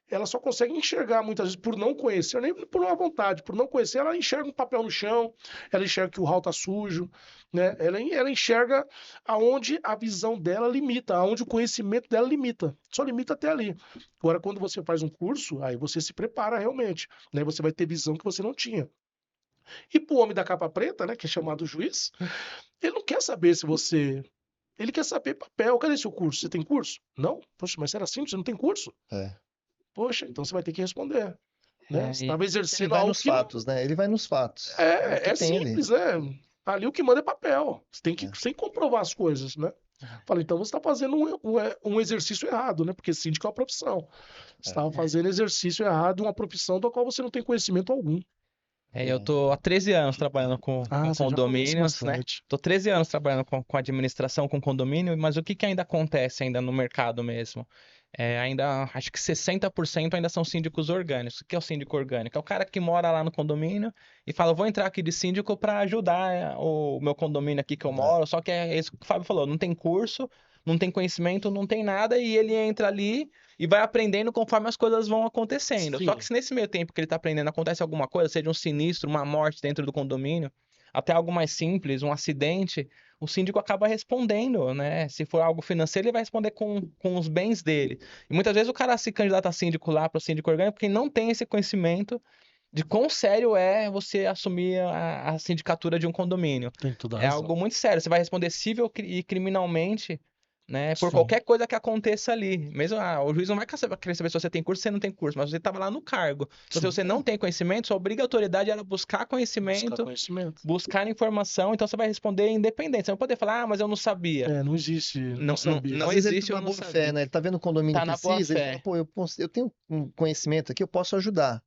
Speaker 3: ela só consegue enxergar, muitas vezes, por não conhecer, nem por uma vontade, por não conhecer, ela enxerga um papel no chão, ela enxerga que o hall tá sujo, né? Ela enxerga aonde a visão dela limita, aonde o conhecimento dela limita, só limita até ali. Agora, quando você faz um curso, aí você se prepara realmente, né? Você vai ter visão que você não tinha. E pro homem da capa preta, né, que é chamado juiz, ele não quer saber se você... Ele quer saber papel. Cadê seu curso? Você tem curso? Não? Poxa, mas era assim, você não tem curso? Poxa, então você vai ter que responder. Né? Você estava exercendo
Speaker 2: Ele vai
Speaker 3: algo
Speaker 2: nos fatos, né? Ele vai nos fatos.
Speaker 3: É simples, né? Ali o que manda é papel. Você tem que comprovar as coisas, né? Fala, então você está fazendo um exercício errado, né? Porque síndico é uma profissão. Você estava fazendo exercício errado, uma profissão da qual você não tem conhecimento algum.
Speaker 1: Eu tô há 13 anos trabalhando com condomínios, né? Tô 13 anos trabalhando com administração, com condomínio, mas o que ainda acontece ainda no mercado mesmo? ainda, acho que 60% ainda são síndicos orgânicos. O que é o síndico orgânico? É o cara que mora lá no condomínio e fala, vou entrar aqui de síndico para ajudar o meu condomínio aqui que eu moro, só que é isso que o Fábio falou, não tem curso, não tem conhecimento, não tem nada, e ele entra ali e vai aprendendo conforme as coisas vão acontecendo. Só
Speaker 3: Sim.
Speaker 1: que se nesse meio tempo que ele tá aprendendo acontece alguma coisa, seja um sinistro, uma morte dentro do condomínio, até algo mais simples, um acidente, o síndico acaba respondendo, né? Se for algo financeiro, ele vai responder com os bens dele. E muitas vezes o cara se candidata a síndico lá para o síndico orgânico porque não tem esse conhecimento de quão sério é você assumir a sindicatura de um condomínio.
Speaker 3: Tem toda a
Speaker 1: É
Speaker 3: razão.
Speaker 1: algo muito sério. Você vai responder civil e criminalmente, né? Por
Speaker 3: Sim.
Speaker 1: qualquer coisa que aconteça ali. Mesmo o juiz não vai querer saber se você tem curso ou se você não tem curso, mas você estava lá no cargo. Então, se
Speaker 3: Sim.
Speaker 1: você não tem conhecimento, sua obrigatoriedade era buscar
Speaker 3: Buscar
Speaker 1: conhecimento,
Speaker 3: conhecimento.
Speaker 1: buscar informação. Então, você vai responder independente. Você não vai poder falar, mas eu não sabia.
Speaker 3: Não existe, não sabia.
Speaker 1: Não
Speaker 2: Às vezes ele
Speaker 1: existe,
Speaker 2: tá
Speaker 1: eu
Speaker 2: na
Speaker 1: não
Speaker 2: boa
Speaker 1: sabia.
Speaker 2: fé, né? Ele tá vendo o condomínio
Speaker 1: Tá na boa
Speaker 2: precisa, ele
Speaker 1: fé.
Speaker 2: fala, pô, eu tenho um conhecimento aqui, eu posso ajudar.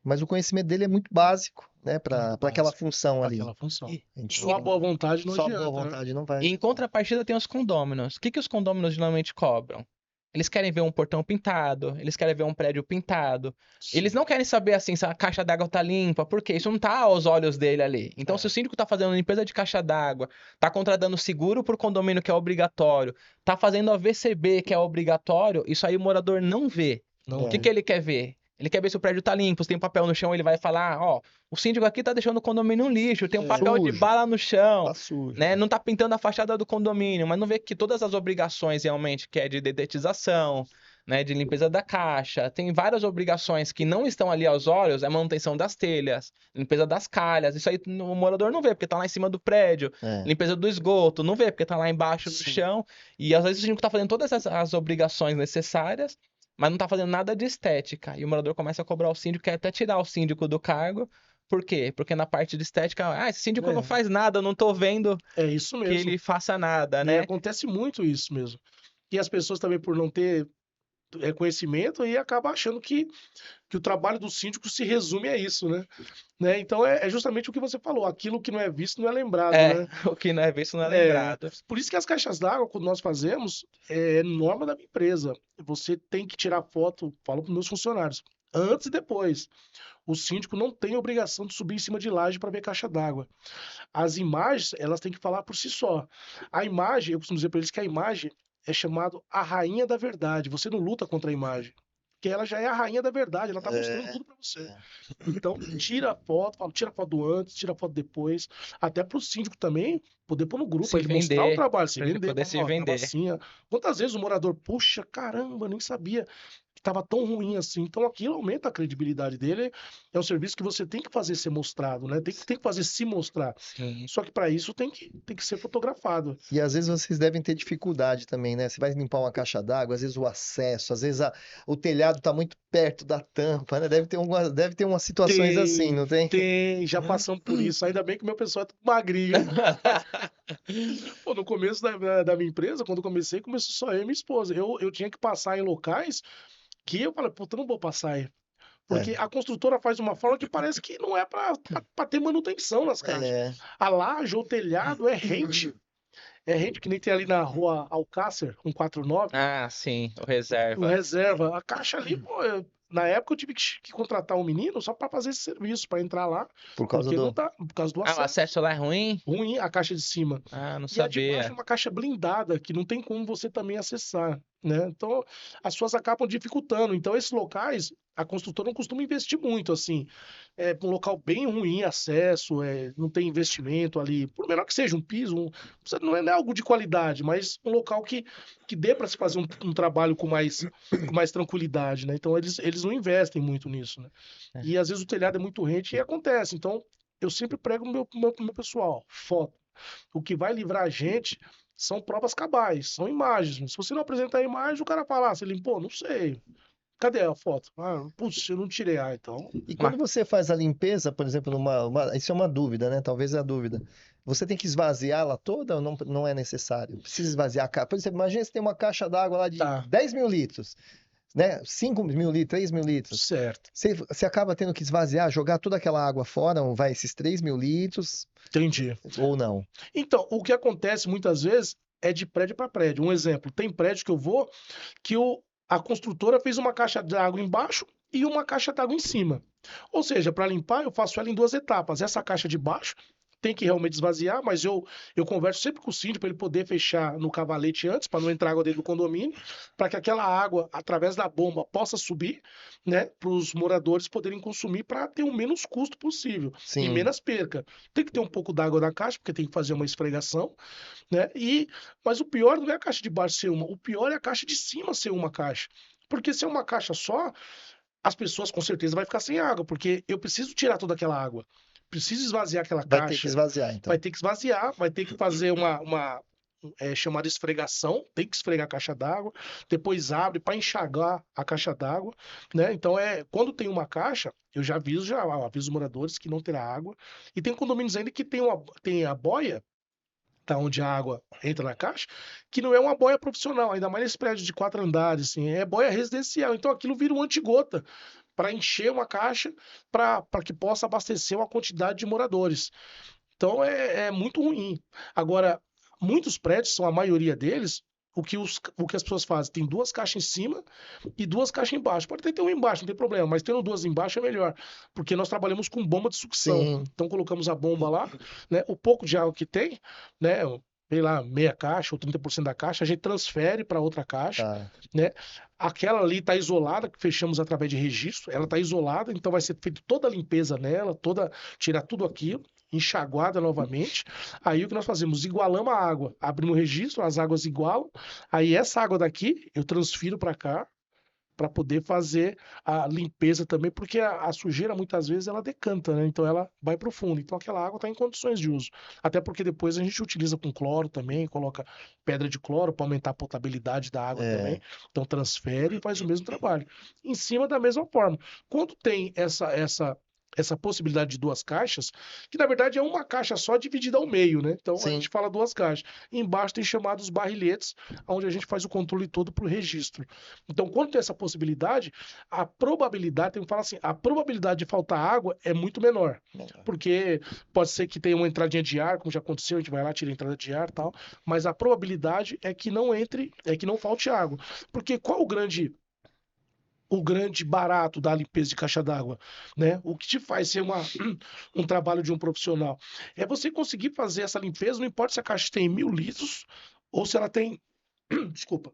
Speaker 2: Mas o conhecimento dele é muito básico, né? Para aquela função ali.
Speaker 3: Aquela função.
Speaker 2: Então,
Speaker 3: Só a boa vontade não
Speaker 2: só a
Speaker 3: adianta.
Speaker 2: boa vontade não vai.
Speaker 1: E em contrapartida tem os condôminos. O que os condôminos geralmente cobram? Eles querem ver um portão pintado, eles querem ver um prédio pintado. Eles não querem saber assim se a caixa d'água tá limpa, porque isso não tá aos olhos dele ali. Então, se o síndico tá fazendo limpeza de caixa d'água, tá contratando seguro pro condomínio que é obrigatório, tá fazendo a VCB que é obrigatório, isso aí o morador não vê.
Speaker 3: Não
Speaker 1: O que
Speaker 3: é.
Speaker 1: ele quer ver? Ele quer ver se o prédio tá limpo, se tem papel no chão, ele vai falar, ó, o síndico aqui tá deixando o condomínio um lixo, tem um papel de
Speaker 2: Sujo.
Speaker 1: bala no chão,
Speaker 2: Tá sujo.
Speaker 1: né? Não tá pintando a fachada do condomínio, mas não vê que todas as obrigações realmente, que é de dedetização, né, de limpeza da caixa, tem várias obrigações que não estão ali aos olhos, é manutenção das telhas, limpeza das calhas, isso aí o morador não vê, porque tá lá em cima do prédio,
Speaker 2: É.
Speaker 1: limpeza do esgoto, não vê, porque tá lá embaixo do
Speaker 3: Sim.
Speaker 1: chão, e às vezes o síndico tá fazendo todas as obrigações necessárias, mas não tá fazendo nada de estética, e o morador começa a cobrar o síndico, quer até tirar o síndico do cargo. Por quê? Porque na parte de estética, esse síndico não faz nada, eu não tô vendo
Speaker 3: É isso
Speaker 1: que
Speaker 3: mesmo.
Speaker 1: ele faça nada,
Speaker 3: E
Speaker 1: né?
Speaker 3: acontece muito isso mesmo. E as pessoas também, por não ter conhecimento, aí acabam achando que o trabalho do síndico se resume a isso, né? Então é justamente o que você falou, aquilo que não é visto não é lembrado, né?
Speaker 1: O que não é visto não é lembrado.
Speaker 3: Por isso que as caixas d'água, quando nós fazemos, é norma da minha empresa. Você tem que tirar foto, falo para meus funcionários, antes e depois. O síndico não tem obrigação de subir em cima de laje para ver caixa d'água. As imagens, elas têm que falar por si só. A imagem, eu costumo dizer para eles que a imagem é chamado a rainha da verdade. Você não luta contra a imagem. Porque ela já é a rainha da verdade, ela tá mostrando tudo para você. Então, tira a foto, tira a foto do antes, tira a foto depois. Até pro síndico também poder pôr no grupo,
Speaker 1: Se
Speaker 3: ele mostrar
Speaker 1: vender,
Speaker 3: o trabalho, se
Speaker 1: pra ele
Speaker 3: vender.
Speaker 1: poder se vender.
Speaker 3: Assim, quantas vezes o morador, puxa, caramba, nem sabia que estava tão ruim assim. Então aquilo aumenta a credibilidade dele. É um serviço que você tem que fazer ser mostrado, né? Tem que fazer se mostrar.
Speaker 1: Sim.
Speaker 3: Só que para isso tem que ser fotografado.
Speaker 2: E às vezes vocês devem ter dificuldade também, né? Você vai limpar uma caixa d'água, às vezes o acesso, às vezes o telhado está muito perto da tampa, né? Deve ter umas situações assim, não tem?
Speaker 3: Tem, já passamos por isso. Ainda bem que o meu pessoal é tudo magrinho. Pô, no começo da minha empresa, quando eu comecei, começou só eu e minha esposa. Eu tinha que passar em locais que eu falei, puta, não vou passar aí. Porque a construtora faz uma forma que parece que não é pra ter manutenção nas caixas.
Speaker 2: É,
Speaker 3: A laje ou o telhado é rente. É rente que nem tem ali na rua Alcácer, 149.
Speaker 1: Sim, o
Speaker 3: O
Speaker 1: reserva.
Speaker 3: reserva. A caixa ali, pô, na época eu tive que contratar um menino só para fazer esse serviço, para entrar lá.
Speaker 2: por causa
Speaker 3: Porque
Speaker 2: do.
Speaker 3: não tá, por causa do
Speaker 1: O
Speaker 3: acesso.
Speaker 1: acesso lá é ruim?
Speaker 3: Ruim a caixa de cima.
Speaker 1: Não
Speaker 3: E a de baixo é
Speaker 1: sabia.
Speaker 3: uma caixa blindada, que não tem como você também acessar, né? Então, as pessoas acabam dificultando. Então, esses locais, a construtora não costuma investir muito, assim. É um local bem ruim, acesso, não tem investimento ali. Por menor que seja um piso, não é algo de qualidade, mas um local que dê para se fazer um trabalho com mais tranquilidade, né? Então, eles não investem muito nisso, né? E, às vezes, o telhado é muito rente e acontece. Então, eu sempre prego no meu pessoal, foto. O que vai livrar a gente são provas cabais, são imagens. Se você não apresentar a imagem, o cara fala, você limpou? Não sei. Cadê a foto? Putz, eu não tirei. Então...
Speaker 2: E quando você faz a limpeza, por exemplo, isso é uma dúvida, né? Talvez é a dúvida. Você tem que esvaziá-la toda ou não é necessário? Precisa esvaziar a caixa. Por exemplo, imagina você tem uma caixa d'água lá de 10 mil litros, né? 5 mil litros, 3 mil litros.
Speaker 3: Certo.
Speaker 2: Você acaba tendo que esvaziar, jogar toda aquela água fora, ou vai esses 3 mil litros.
Speaker 3: Entendi.
Speaker 2: Ou não?
Speaker 3: Então, o que acontece muitas vezes é de prédio para prédio. Um exemplo, tem prédio que eu vou que a construtora fez uma caixa d'água embaixo e uma caixa d'água em cima. Ou seja, para limpar, eu faço ela em 2 etapas. Essa caixa de baixo tem que realmente esvaziar, mas eu converso sempre com o síndico para ele poder fechar no cavalete antes, para não entrar água dentro do condomínio, para que aquela água, através da bomba, possa subir, né, para os moradores poderem consumir para ter o menos custo possível e
Speaker 2: Sim.
Speaker 3: menos perca. Tem que ter um pouco d'água na caixa, porque tem que fazer uma esfregação, né? Mas o pior não é a caixa de baixo ser uma, o pior é a caixa de cima ser uma caixa. Porque se é uma caixa só, as pessoas com certeza vai ficar sem água, porque eu preciso tirar toda aquela água. Preciso esvaziar aquela
Speaker 2: Vai ter que
Speaker 3: caixa.
Speaker 2: esvaziar, então.
Speaker 3: Vai ter que esvaziar, vai ter que fazer uma chamada esfregação, tem que esfregar a caixa d'água, depois abre para enxagar a caixa d'água, né? Então quando tem uma caixa, eu já aviso os moradores que não terá água. E tem condomínios ainda que tem a boia, tá, onde a água entra na caixa, que não é uma boia profissional, ainda mais nesse prédio de 4 andares, assim, é boia residencial. Então aquilo vira um antigota para encher uma caixa para que possa abastecer uma quantidade de moradores. Então é muito ruim. Agora, muitos prédios, são a maioria deles, o que as pessoas fazem? Tem 2 caixas em cima e 2 caixas embaixo. Pode até ter uma embaixo, não tem problema, mas tendo 2 embaixo é melhor, porque nós trabalhamos com bomba de sucção.
Speaker 2: Sim.
Speaker 3: Então colocamos a bomba lá, né? O pouco de água que tem, né? Sei lá, meia caixa ou 30% da caixa, a gente transfere para outra caixa,
Speaker 2: Tá.
Speaker 3: né? Aquela ali está isolada, que fechamos através de registro, ela está isolada, então vai ser feita toda a limpeza nela, tirar tudo aquilo, enxaguada novamente. Aí o que nós fazemos? Igualamos a água, abrimos o registro, as águas igualam, aí essa água daqui eu transfiro para cá, para poder fazer a limpeza também, porque a sujeira muitas vezes ela decanta, né? Então ela vai para o fundo. Então aquela água está em condições de uso. Até porque depois a gente utiliza com cloro também, coloca pedra de cloro para aumentar a potabilidade da água também. Então transfere e faz o mesmo trabalho. Em cima da mesma forma. Quando tem essa possibilidade de 2 caixas, que na verdade é uma caixa só dividida ao meio, né? Então a
Speaker 2: Sim.
Speaker 3: gente fala 2 caixas. Embaixo tem chamados barrilhetes, onde a gente faz o controle todo para o registro. Então, quando tem essa possibilidade, a probabilidade, tem que falar assim, a probabilidade de faltar água é muito menor. Porque pode ser que tenha uma entradinha de ar, como já aconteceu, a gente vai lá, tira a entrada de ar e tal, mas a probabilidade é que não falte água. Porque qual o grande barato da limpeza de caixa d'água, né? O que te faz ser um trabalho de um profissional é você conseguir fazer essa limpeza, não importa se a caixa tem 1.000 litros ou se ela tem, desculpa,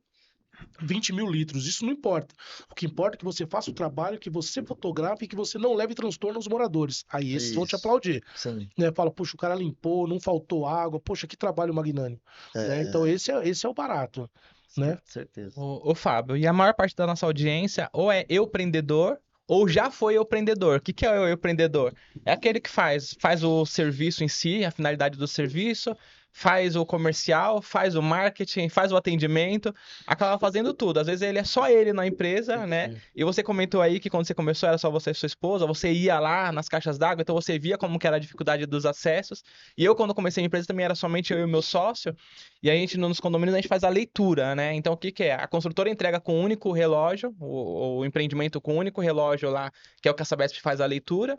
Speaker 3: 20.000 litros, isso não importa. O que importa é que você faça o trabalho, que você fotografe e que você não leve transtorno aos moradores. Aí esses vão te
Speaker 2: Isso.
Speaker 3: aplaudir.
Speaker 2: Sim.
Speaker 3: Né? Fala, poxa, o cara limpou, não faltou água, poxa, que trabalho magnânimo. Né? Então esse é o barato. Né?
Speaker 2: Certeza.
Speaker 1: Ô, Fábio, e a maior parte da nossa audiência ou é empreendedor ou já foi empreendedor. O que é o empreendedor? É aquele que faz o serviço em si, a finalidade do serviço, faz o comercial, faz o marketing, faz o atendimento, acaba fazendo tudo. Às vezes ele é só ele na empresa, né? E você comentou aí que quando você começou era só você e sua esposa, você ia lá nas caixas d'água, então você via como que era a dificuldade dos acessos. E eu, quando comecei a empresa, também era somente eu e o meu sócio. E a gente, nos condomínios, a gente faz a leitura, né? Então, o que que é? A construtora entrega com um único relógio, o empreendimento com um único relógio lá, que é o que a Sabesp faz a leitura.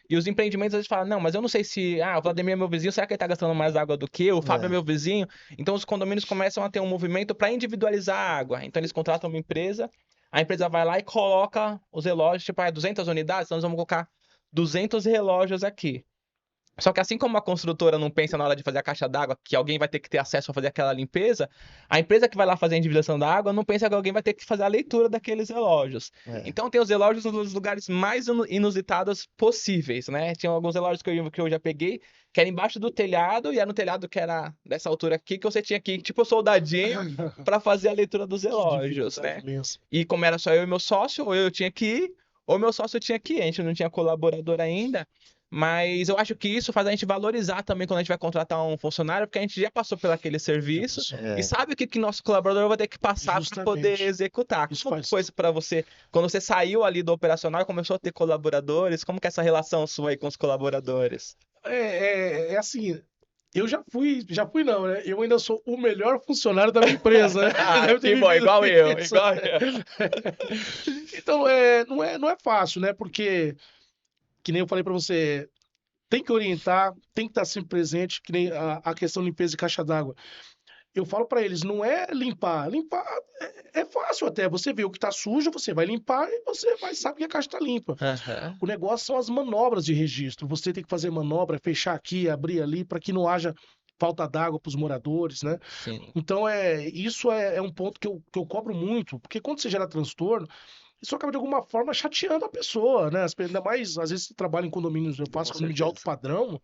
Speaker 1: E os empreendimentos, eles falam, não, mas eu não sei se... o Vladimir é meu vizinho, será que ele tá gastando mais água do que eu? O Fábio é meu vizinho. Então, os condomínios começam a ter um movimento para individualizar a água. Então, eles contratam uma empresa, a empresa vai lá e coloca os relógios, tipo, 200 unidades, então nós vamos colocar 200 relógios aqui. Só que assim como a construtora não pensa na hora de fazer a caixa d'água que alguém vai ter que ter acesso a fazer aquela limpeza, a empresa que vai lá fazer a individuação da água não pensa que alguém vai ter que fazer a leitura daqueles relógios. Então tem os relógios nos lugares mais inusitados possíveis, né? Tinha alguns relógios que eu já peguei, que era embaixo do telhado, e era no telhado que era dessa altura aqui, que você tinha que ir, tipo soldadinho, para fazer a leitura dos relógios, né? E como era só eu e meu sócio, ou eu tinha que ir, ou meu sócio tinha que ir. A gente não tinha colaborador ainda. Mas eu acho que isso faz a gente valorizar também quando a gente vai contratar um funcionário, porque a gente já passou por aquele serviço e sabe o que nosso colaborador vai ter que passar para poder executar. Como foi isso para você? Quando você saiu ali do operacional e começou a ter colaboradores, como que é essa relação sua aí com os colaboradores?
Speaker 3: É assim, eu já fui não, né? Eu ainda sou o melhor funcionário da minha empresa, né?
Speaker 1: Que bom, igual eu.
Speaker 3: Então, não é fácil, né? Porque, que nem eu falei para você, tem que orientar, tem que estar sempre presente, que nem a questão de limpeza de caixa d'água. eu falo para eles, não é limpar. Limpar é fácil até. Você vê o que tá sujo, você vai limpar e você vai saber que a caixa tá limpa.
Speaker 1: Aham.
Speaker 3: O negócio são as manobras de registro. Você tem que fazer manobra, fechar aqui, abrir ali, para que não haja falta d'água para os moradores, né?
Speaker 1: Sim.
Speaker 3: Então, isso é um ponto que eu cobro muito, porque quando você gera transtorno, isso acaba de alguma forma chateando a pessoa, né? Ainda mais, às vezes, você trabalha em condomínios, eu faço
Speaker 2: Com
Speaker 3: condomínio de alto
Speaker 2: certeza.
Speaker 3: padrão,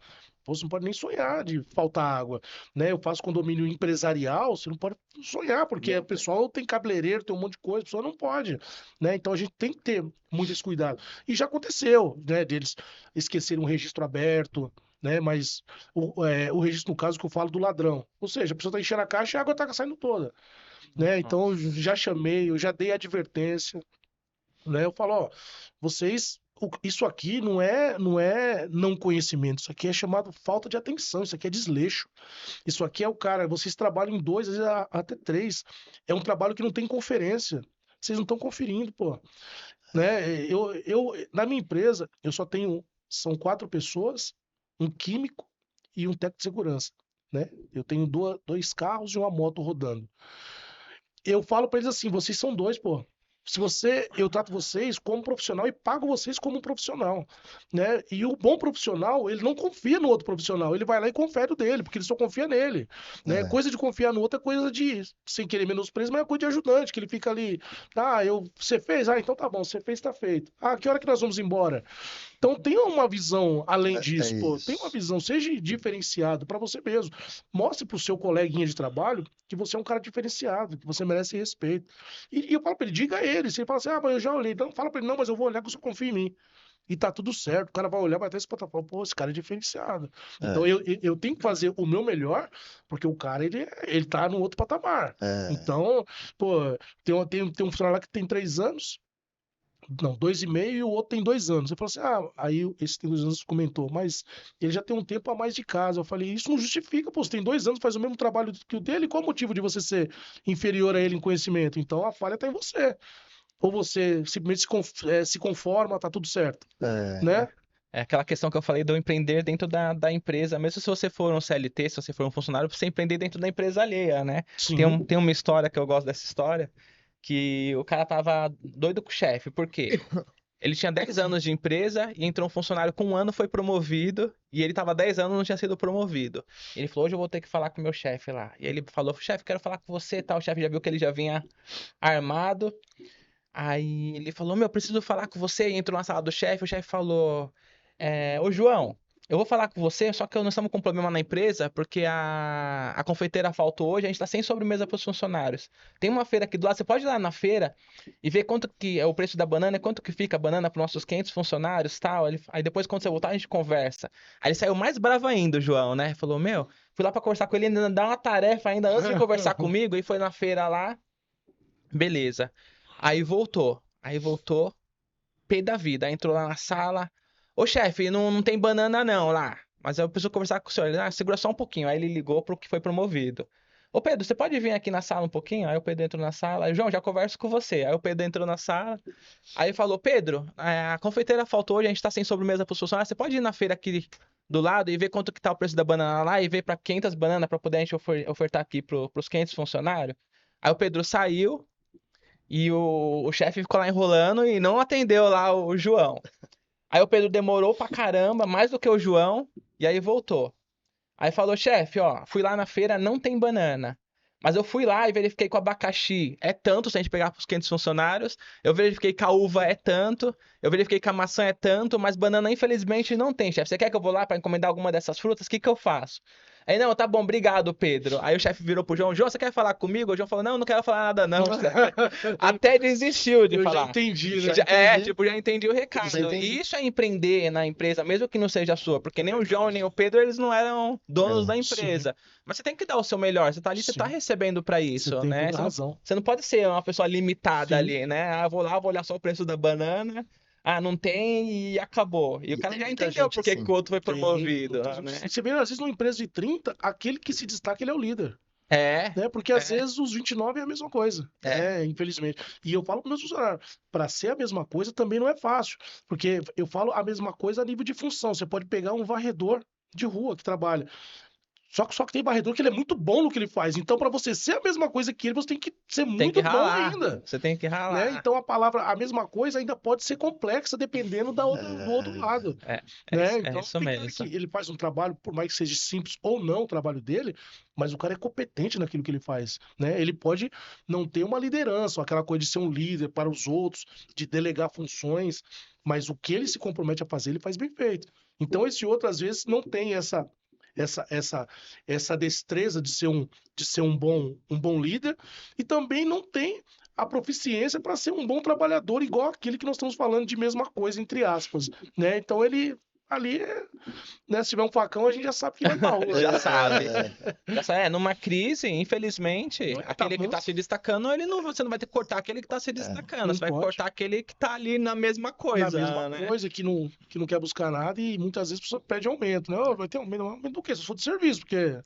Speaker 3: você não pode nem sonhar de faltar água, né? Eu faço condomínio empresarial, você não pode sonhar, porque
Speaker 2: Não
Speaker 3: o
Speaker 2: tem.
Speaker 3: pessoal tem cabeleireiro, tem um monte de coisa, a pessoa não pode, né? Então a gente tem que ter muito esse cuidado. E já aconteceu, né, deles esquecerem um registro aberto, né? Mas o registro, no caso, que eu falo do ladrão. Ou seja, a pessoa tá enchendo a caixa e a água tá saindo toda, né? Então eu já chamei, eu já dei advertência, né? Eu falo, ó, vocês, isso aqui não é não conhecimento, isso aqui é chamado falta de atenção, isso aqui é desleixo. Isso aqui é o cara, vocês trabalham em dois, às vezes até três. É um trabalho que não tem conferência. Vocês não estão conferindo, pô, né? Na minha empresa, eu só tenho, são 4 pessoas, um químico e um técnico de segurança, né? Eu tenho dois carros e uma moto rodando. Eu falo pra eles assim, vocês são dois, pô. Eu trato vocês como profissional e pago vocês como um profissional, né? E o bom profissional, ele não confia no outro profissional, ele vai lá e confere o dele, porque ele só confia nele, né?
Speaker 2: É,
Speaker 3: Coisa de confiar no outro é coisa de, sem querer menosprezar, mas é coisa de ajudante, que ele fica ali, você fez? Ah, então tá bom, você fez, tá feito. Ah, que hora que nós vamos embora? Então tenha uma visão além
Speaker 2: é
Speaker 3: disso, pô. Tenha uma
Speaker 2: isso.
Speaker 3: visão, seja diferenciado para você mesmo. Mostre pro seu coleguinha de trabalho que você é um cara diferenciado, que você merece respeito. E eu falo pra ele, diga a ele. Se ele fala assim, mas eu já olhei. Então fala pra ele, não, mas eu vou olhar que eu só confio em mim. E tá tudo certo. O cara vai olhar, vai até esse plataforma, pô, esse cara é diferenciado. Então
Speaker 2: É,
Speaker 3: eu tenho que fazer o meu melhor, porque o cara, ele tá no outro patamar.
Speaker 2: é,
Speaker 3: Então, pô, tem um funcionário lá que tem 3 anos, não, 2,5, e o outro tem 2 anos. Eu falei assim, aí esse tem 2 anos comentou, mas ele já tem um tempo a mais de casa. Eu falei, isso não justifica, pô, você tem 2 anos, faz o mesmo trabalho que o dele, qual o motivo de você ser inferior a ele em conhecimento? Então a falha tá em você. Ou você simplesmente se conforma, tá tudo certo,
Speaker 2: é,
Speaker 3: né?
Speaker 1: É aquela questão que eu falei do empreender dentro da empresa. Mesmo se você for um CLT, se você for um funcionário, você empreender dentro da empresa alheia, né?
Speaker 3: Sim.
Speaker 1: Tem uma história que eu gosto dessa história, que o cara tava doido com o chefe. Por quê? Ele tinha 10 anos de empresa e entrou um funcionário com 1 ano, foi promovido, e ele tava 10 anos e não tinha sido promovido. Ele falou, hoje eu vou ter que falar com o meu chefe lá. E ele falou, chefe, quero falar com você, tal. O chefe já viu que ele já vinha armado. Aí ele falou, meu, preciso falar com você. E entrou na sala do chefe, o chefe falou, ô João, eu vou falar com você, só que nós estamos com um problema na empresa, porque a confeiteira faltou hoje, a gente tá sem sobremesa para os funcionários. Tem uma feira aqui do lado, você pode ir lá na feira e ver quanto que é o preço da banana, quanto que fica a banana para nossos 500 funcionários, tal. Aí depois, quando você voltar, a gente conversa. Aí ele saiu mais bravo ainda, o João, né? Falou, meu, fui lá para conversar com ele, ainda dá uma tarefa ainda antes de conversar comigo, e foi na feira lá, beleza. Aí voltou, pé da vida. Aí entrou lá na sala. Ô chefe, não tem banana não lá. Mas eu preciso conversar com o senhor. Ele, segura só um pouquinho. Aí ele ligou pro que foi promovido. Ô Pedro, você pode vir aqui na sala um pouquinho? Aí o Pedro entrou na sala. Aí, João, já converso com você. Aí o Pedro entrou na sala. Aí falou, Pedro, a confeiteira faltou hoje, a gente tá sem sobremesa pros funcionários. Você pode ir na feira aqui do lado e ver quanto que tá o preço da banana lá e ver para 500 bananas para poder a gente ofertar aqui pros 500 funcionários? Aí o Pedro saiu, e o chefe ficou lá enrolando e não atendeu lá o João. Aí o Pedro demorou pra caramba, mais do que o João, e aí voltou. Aí falou, chefe, ó, fui lá na feira, não tem banana. Mas eu fui lá e verifiquei com o abacaxi é tanto se a gente pegar para os 500 funcionários. Eu verifiquei que a uva é tanto. Eu verifiquei que a maçã é tanto, mas banana infelizmente não tem, chefe. Você quer que eu vou lá para encomendar alguma dessas frutas? O que que eu faço? Aí, não, tá bom, obrigado, Pedro. Aí o chefe virou pro João, João, você quer falar comigo? O João falou, não quero falar nada não, chefe. Até desistiu de
Speaker 3: Eu já
Speaker 1: falar.
Speaker 3: entendi, né?
Speaker 2: Já entendi.
Speaker 1: Tipo, já entendi o
Speaker 2: Já
Speaker 1: recado.
Speaker 2: entendi.
Speaker 1: E isso é empreender na empresa, mesmo que não seja sua, porque nem o João nem o Pedro, eles não eram donos
Speaker 2: É,
Speaker 1: da
Speaker 3: Sim,
Speaker 1: empresa. Mas você tem que dar o seu melhor, você tá ali, você tá
Speaker 3: sim.
Speaker 1: recebendo pra
Speaker 3: Você
Speaker 1: isso,
Speaker 3: tem
Speaker 1: né?
Speaker 3: toda a razão.
Speaker 1: Você não pode ser uma pessoa limitada
Speaker 3: Sim.
Speaker 1: ali, né? Ah, vou lá, vou olhar só o preço da banana. Ah, não tem e acabou. E o
Speaker 2: e
Speaker 1: cara
Speaker 2: tem
Speaker 1: já
Speaker 2: muita
Speaker 1: entendeu
Speaker 2: gente
Speaker 1: por que que o
Speaker 2: assim.
Speaker 1: outro foi
Speaker 3: Tem.
Speaker 1: promovido,
Speaker 3: Muita gente.
Speaker 1: né?
Speaker 3: Você vê, às vezes, numa empresa de 30, aquele que se destaca, ele é o líder.
Speaker 1: É,
Speaker 3: Né? Porque às
Speaker 1: é,
Speaker 3: vezes os 29 é a mesma coisa,
Speaker 1: é.
Speaker 3: né? Infelizmente. E eu falo para meus funcionários, para ser a mesma coisa também não é fácil, porque eu falo a mesma coisa a nível de função. Você pode pegar um varredor de rua que trabalha. Só que tem varredor que ele é muito bom no que ele faz. Então, para você ser a mesma coisa que ele, você tem que ser
Speaker 1: Tem
Speaker 3: muito
Speaker 1: que
Speaker 3: bom
Speaker 1: ralar.
Speaker 3: ainda.
Speaker 1: Você tem que
Speaker 3: Né?
Speaker 1: ralar.
Speaker 3: Então a palavra, a mesma coisa, ainda pode ser complexa dependendo do outro lado.
Speaker 1: É
Speaker 3: Né?
Speaker 1: isso
Speaker 3: Então tem cara
Speaker 1: mesmo.
Speaker 3: que ele faz um trabalho, por mais que seja simples ou não o trabalho dele, mas o cara é competente naquilo que ele faz. Né? Ele pode não ter uma liderança, aquela coisa de ser um líder para os outros, de delegar funções, mas o que ele se compromete a fazer, ele faz bem feito. Então esse outro, às vezes, não tem essa destreza de ser um bom líder e também não tem a proficiência para ser um bom trabalhador, igual aquele que nós estamos falando de mesma coisa, entre aspas, né? Então ele ali, né, se tiver um facão, a gente já sabe que vai pra rua.
Speaker 1: Já sabe.
Speaker 2: É.
Speaker 1: Já sabe. Numa crise, infelizmente,
Speaker 3: Não é,
Speaker 1: aquele que tá se destacando, você não vai ter que cortar aquele que tá se destacando.
Speaker 3: não
Speaker 1: Você vai
Speaker 3: pode.
Speaker 1: cortar aquele que tá ali na mesma coisa,
Speaker 3: Na mesma
Speaker 1: né?
Speaker 3: coisa, que não quer buscar nada e muitas vezes a pessoa pede aumento, né? Ô, vai ter aumento do quê? Se for de serviço, porque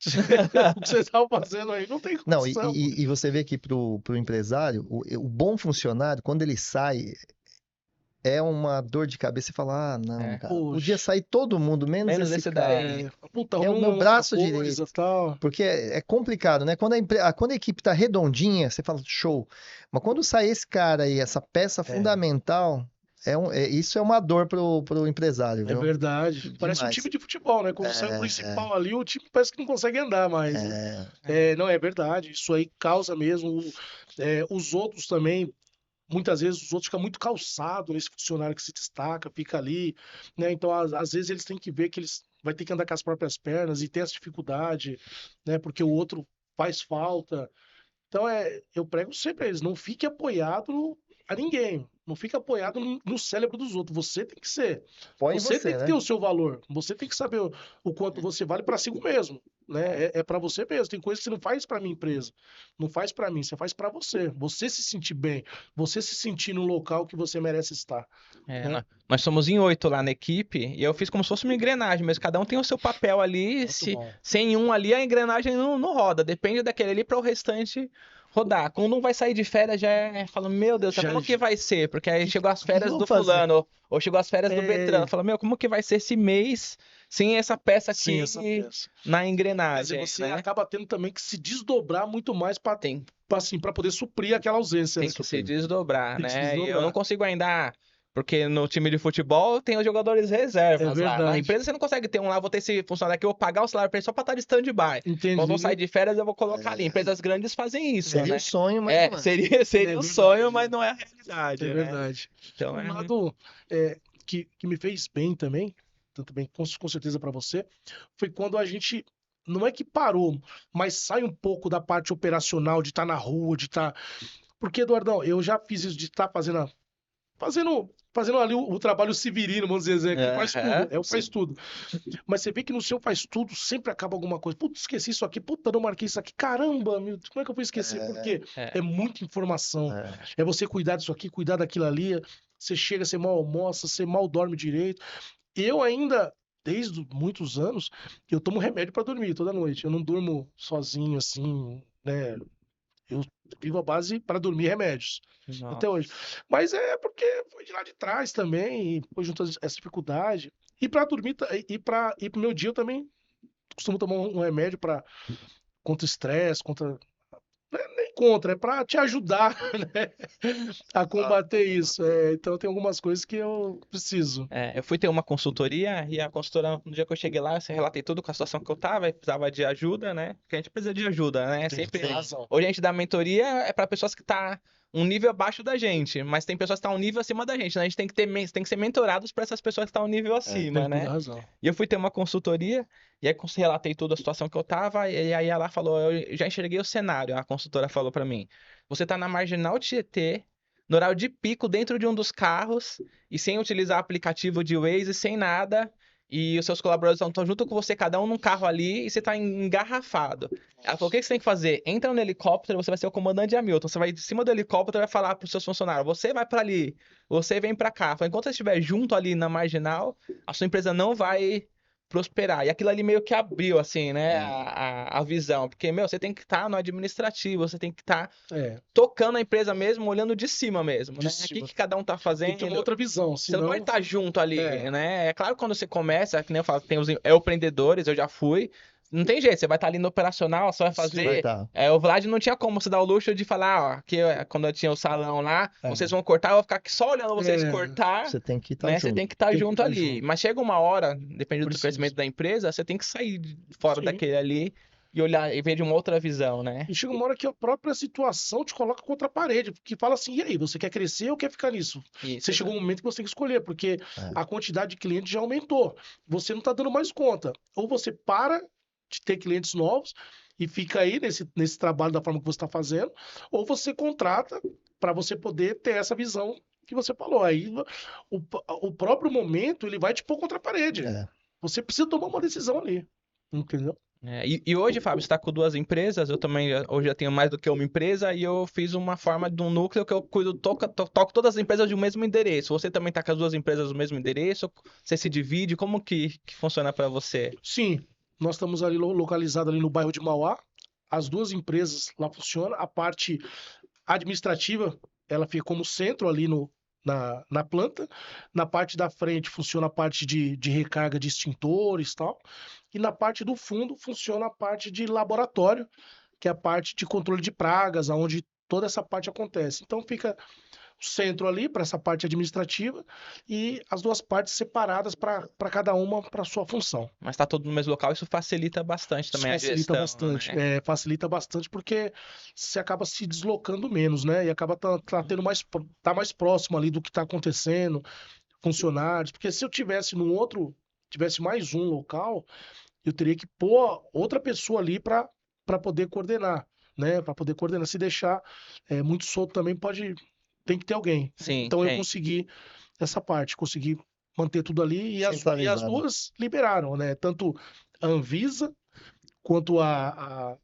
Speaker 3: o que vocês estavam fazendo aí não tem
Speaker 2: Não,
Speaker 3: condição.
Speaker 2: e você vê que pro empresário, o bom funcionário, quando ele sai, é uma dor de cabeça. Você fala, não,
Speaker 1: É.
Speaker 2: cara,
Speaker 3: Poxa.
Speaker 2: podia sair todo mundo, menos
Speaker 1: Menos
Speaker 2: esse
Speaker 1: esse
Speaker 2: cara.
Speaker 1: daí.
Speaker 3: Puta,
Speaker 2: É o
Speaker 3: arrumei
Speaker 2: meu
Speaker 3: uma outra
Speaker 2: braço
Speaker 3: coisa,
Speaker 2: direito.
Speaker 3: tal.
Speaker 2: Porque é complicado, né? Quando a equipe tá redondinha, você fala, show. Mas quando sai esse cara aí, essa peça fundamental, isso é uma dor pro empresário,
Speaker 3: É
Speaker 2: viu?
Speaker 3: verdade. Parece um
Speaker 2: Demais.
Speaker 3: time de futebol, né? Quando sai o principal ali, o time parece que não consegue andar mais. Não, é verdade. Isso aí causa mesmo. Os outros também, muitas vezes, os outros ficam muito calçados nesse funcionário que se destaca, fica ali, né? Então, às vezes, eles têm que ver que eles vai ter que andar com as próprias pernas e ter essa dificuldade, né? Porque o outro faz falta. Então, eu prego sempre a eles, não fique apoiado a ninguém. Não fique apoiado no cérebro dos outros. Você tem que ser.
Speaker 2: Põe em
Speaker 3: Você tem
Speaker 2: você,
Speaker 3: que
Speaker 2: né?
Speaker 3: ter o seu valor. Você tem que saber o quanto você vale para si mesmo, né? É para você mesmo. Tem coisas que você não faz para minha empresa, não faz para mim, você faz para você. Você se sentir bem, você se sentir no local que você merece estar.
Speaker 1: É,
Speaker 3: Né?
Speaker 1: nós somos em 8 lá na equipe e eu fiz como se fosse uma engrenagem, mas cada um tem o seu papel ali.
Speaker 3: Muito bom.
Speaker 1: Sem um ali, a engrenagem não roda. Depende daquele ali para o restante rodar. Quando um vai sair de férias, já fala, meu Deus,
Speaker 3: Já-
Speaker 1: como que vai ser? Porque aí chegou as
Speaker 2: que
Speaker 1: férias
Speaker 2: vamos
Speaker 1: do
Speaker 2: fazer?
Speaker 1: fulano, ou chegou as férias do
Speaker 3: É.
Speaker 1: Beltrano. Fala, meu, como que vai ser esse mês sem essa peça
Speaker 3: Sem
Speaker 1: aqui
Speaker 3: essa peça.
Speaker 1: na
Speaker 3: Quer dizer,
Speaker 1: engrenagem,
Speaker 3: você
Speaker 1: né?
Speaker 3: acaba tendo também que se desdobrar muito mais para
Speaker 1: Tem,
Speaker 3: assim, para poder suprir aquela ausência.
Speaker 1: tem que se desdobrar,
Speaker 3: Tem que se
Speaker 1: né? E eu
Speaker 3: desdobrar.
Speaker 1: não consigo ainda. Porque no time de futebol tem os jogadores reservas
Speaker 3: É
Speaker 1: lá.
Speaker 3: verdade.
Speaker 1: Na empresa você não consegue ter um lá, vou ter esse funcionário aqui, eu vou pagar o salário pra ele só pra estar de stand-by.
Speaker 3: Entendi.
Speaker 1: Quando vão sair de férias, eu vou colocar ali. Empresas grandes fazem isso,
Speaker 2: Seria
Speaker 1: né?
Speaker 2: o sonho, mas não é.
Speaker 1: Seria
Speaker 3: É
Speaker 1: o
Speaker 3: verdade.
Speaker 1: sonho, mas não é a realidade,
Speaker 3: É
Speaker 1: né?
Speaker 3: verdade.
Speaker 1: Então
Speaker 3: Um lado que me fez bem também, tanto bem com certeza para você, foi quando a gente não é que parou, mas sai um pouco da parte operacional de estar na rua, de estar. Porque, Eduardão, eu já fiz isso de estar fazendo ali o trabalho severino, vamos dizer, que faz tudo, faz tudo. Mas você vê que no seu faz tudo, sempre acaba alguma coisa. Putz, esqueci isso aqui, puta, não marquei isso aqui, caramba, meu, como é que eu fui esquecer? Porque é muita informação. É você cuidar disso aqui, cuidar daquilo ali. Você chega, você mal almoça, você mal dorme direito. Eu ainda, desde muitos anos, eu tomo remédio para dormir toda noite. Eu não durmo sozinho assim, né? Eu vivo à base para dormir remédios até hoje. Mas é porque foi de lá de trás também, e foi junto essa dificuldade. E para dormir e para ir pro meu dia eu também costumo tomar um remédio para contra estresse, contra não é nem contra, é para te ajudar, né, a combater isso. Então tem algumas coisas que eu preciso.
Speaker 1: eu fui ter uma consultoria e a consultora, no dia que eu cheguei lá, eu relatei tudo com a situação que eu tava e precisava de ajuda, né? Porque a gente precisa de ajuda, né?
Speaker 3: Tem razão.
Speaker 1: Hoje a gente dá mentoria é para pessoas que tá um nível abaixo da gente, mas tem pessoas que estão um nível acima da gente, né? A gente tem que ser mentorados para essas pessoas que estão um nível acima,
Speaker 3: Tem
Speaker 1: né?
Speaker 3: toda razão.
Speaker 1: E eu fui ter uma consultoria, e aí relatei toda a situação que eu tava, e aí ela falou, eu já enxerguei o cenário, a consultora falou pra mim, você tá na Marginal Tietê, no horário de pico, dentro de um dos carros, e sem utilizar aplicativo de Waze, sem nada, e os seus colaboradores estão junto com você, cada um num carro ali, e você tá engarrafado. Ela falou, o que você tem que fazer? Entra no helicóptero, você vai ser o comandante de Hamilton, você vai de cima do helicóptero e vai falar pros seus funcionários, você vai pra ali, você vem pra cá. Falei, enquanto você estiver junto ali na Marginal, a sua empresa não vai prosperar. E aquilo ali meio que abriu, assim, né, a visão. Porque, meu, você tem que estar no administrativo, você tem que estar tocando a empresa mesmo, olhando de cima mesmo, né? O que cada um tá fazendo.
Speaker 3: Tem que ter uma outra visão,
Speaker 1: Você
Speaker 3: senão...
Speaker 1: não pode estar junto ali, né? É claro que quando você começa, que nem eu falo, tem os empreendedores, eu já fui, não tem jeito, você vai estar ali no operacional, só vai
Speaker 2: Vai
Speaker 1: fazer.
Speaker 2: tá.
Speaker 1: O Vlad não tinha como se dar o luxo de falar, ó, que quando eu tinha o salão lá,
Speaker 3: É.
Speaker 1: vocês vão cortar, eu vou ficar aqui só olhando vocês
Speaker 3: É,
Speaker 1: cortar,
Speaker 2: Você tem que estar
Speaker 1: né? Você
Speaker 2: junto.
Speaker 1: tem que estar
Speaker 3: Tem que
Speaker 1: junto
Speaker 3: estar
Speaker 1: ali.
Speaker 3: junto.
Speaker 1: Mas chega uma hora, dependendo do
Speaker 3: Preciso.
Speaker 1: crescimento da empresa, você tem que sair fora
Speaker 3: Sim.
Speaker 1: daquele ali e olhar e ver de uma outra visão, né?
Speaker 3: E chega uma hora que a própria situação te coloca contra a parede, porque fala assim, e aí, você quer crescer ou quer ficar nisso?
Speaker 1: Isso,
Speaker 3: Você chegou um momento que você tem que escolher, porque a quantidade de clientes já aumentou. Você não está dando mais conta. Ou você para de ter clientes novos e fica aí nesse trabalho da forma que você está fazendo, ou você contrata para você poder ter essa visão que você falou. Aí o próprio momento ele vai te pôr contra a parede.
Speaker 2: É.
Speaker 3: Você precisa tomar uma decisão ali. Entendeu?
Speaker 1: E hoje, Fábio, você está com 2 empresas, eu também hoje já tenho mais do que uma empresa e eu fiz uma forma de um núcleo que eu cuido, toco todas as empresas de um mesmo endereço. Você também está com as 2 empresas do mesmo endereço? Você se divide? Como que funciona para você?
Speaker 3: Sim, nós estamos ali localizados ali no bairro de Mauá. As 2 empresas lá funcionam. A parte administrativa, ela fica como centro ali na planta. Na parte da frente funciona a parte de recarga de extintores e tal. E na parte do fundo funciona a parte de laboratório, que é a parte de controle de pragas, onde toda essa parte acontece. Então fica o centro ali para essa parte administrativa e as 2 partes separadas para cada uma para sua função.
Speaker 1: Mas está todo no mesmo local, isso facilita bastante
Speaker 3: Isso
Speaker 1: também a
Speaker 3: facilita
Speaker 1: gestão,
Speaker 3: bastante,
Speaker 1: né?
Speaker 3: facilita bastante porque você acaba se deslocando menos, né? E acaba tendo tá mais próximo ali do que está acontecendo, funcionários. Porque se eu tivesse mais um local, eu teria que pôr outra pessoa ali para poder coordenar, né? Para poder coordenar. Se deixar muito solto também tem que ter alguém.
Speaker 1: Sim,
Speaker 3: Então eu
Speaker 1: tem.
Speaker 3: consegui essa parte, consegui manter tudo ali e as
Speaker 2: Centralizado.
Speaker 3: 2 liberaram, né? Tanto a Anvisa quanto a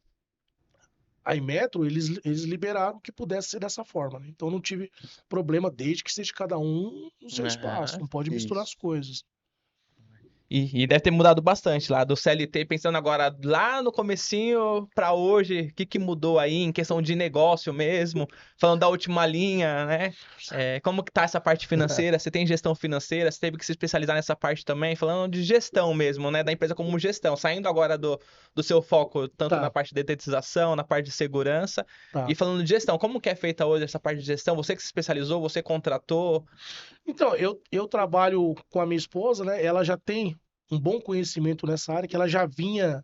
Speaker 3: Inmetro, eles liberaram que pudesse ser dessa forma, né? Então não tive problema desde que seja cada um no seu espaço,
Speaker 1: Aham.
Speaker 3: não pode misturar
Speaker 2: Isso.
Speaker 3: as coisas.
Speaker 1: E deve ter mudado bastante lá do CLT, pensando agora lá no comecinho para hoje, o que que mudou aí em questão de negócio mesmo, falando da última linha, né? Como que tá essa parte financeira? Você tem gestão financeira? Você teve que se especializar nessa parte também? Falando de gestão mesmo, né? Da empresa como gestão, saindo agora do seu foco tanto na
Speaker 3: Tá,
Speaker 1: parte de detetização, na parte de segurança,
Speaker 3: tá.
Speaker 1: e falando de gestão, como que é feita hoje essa parte de gestão? Você que se especializou, você contratou?
Speaker 3: Então, eu trabalho com a minha esposa, né? Ela já tem um bom conhecimento nessa área, que ela já vinha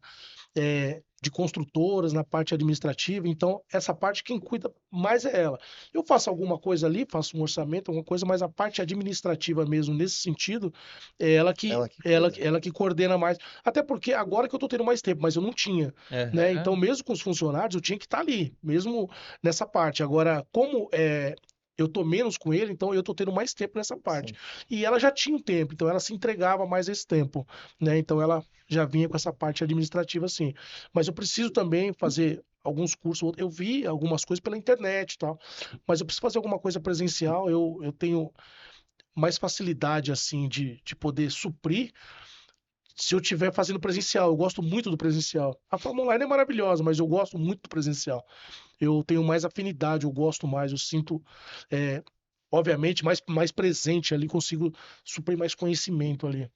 Speaker 3: de construtoras na parte administrativa, então essa parte quem cuida mais é ela. Eu faço alguma coisa ali, faço um orçamento, alguma coisa, mas a parte administrativa mesmo, nesse sentido, é ela que,
Speaker 2: Ela que
Speaker 3: ela,
Speaker 2: cuida.
Speaker 3: ela que coordena mais. Até porque agora que eu tô tendo mais tempo, mas eu não tinha, né?
Speaker 1: Aham.
Speaker 3: Então, mesmo com os funcionários, eu tinha que estar ali, mesmo nessa parte. Agora, como eu tô menos com ele, então eu tô tendo mais tempo nessa parte.
Speaker 2: Sim.
Speaker 3: E ela já tinha um tempo, então ela se entregava mais esse tempo, né? Então ela já vinha com essa parte administrativa assim. Mas eu preciso também fazer alguns cursos. Eu vi algumas coisas pela internet e tal, mas eu preciso fazer alguma coisa presencial. Eu tenho mais facilidade assim de poder suprir se eu estiver fazendo presencial. Eu gosto muito do presencial. A forma online é maravilhosa, mas eu gosto muito do presencial. Eu tenho mais afinidade, eu gosto mais, eu sinto, obviamente, mais presente ali, consigo suprir mais conhecimento ali.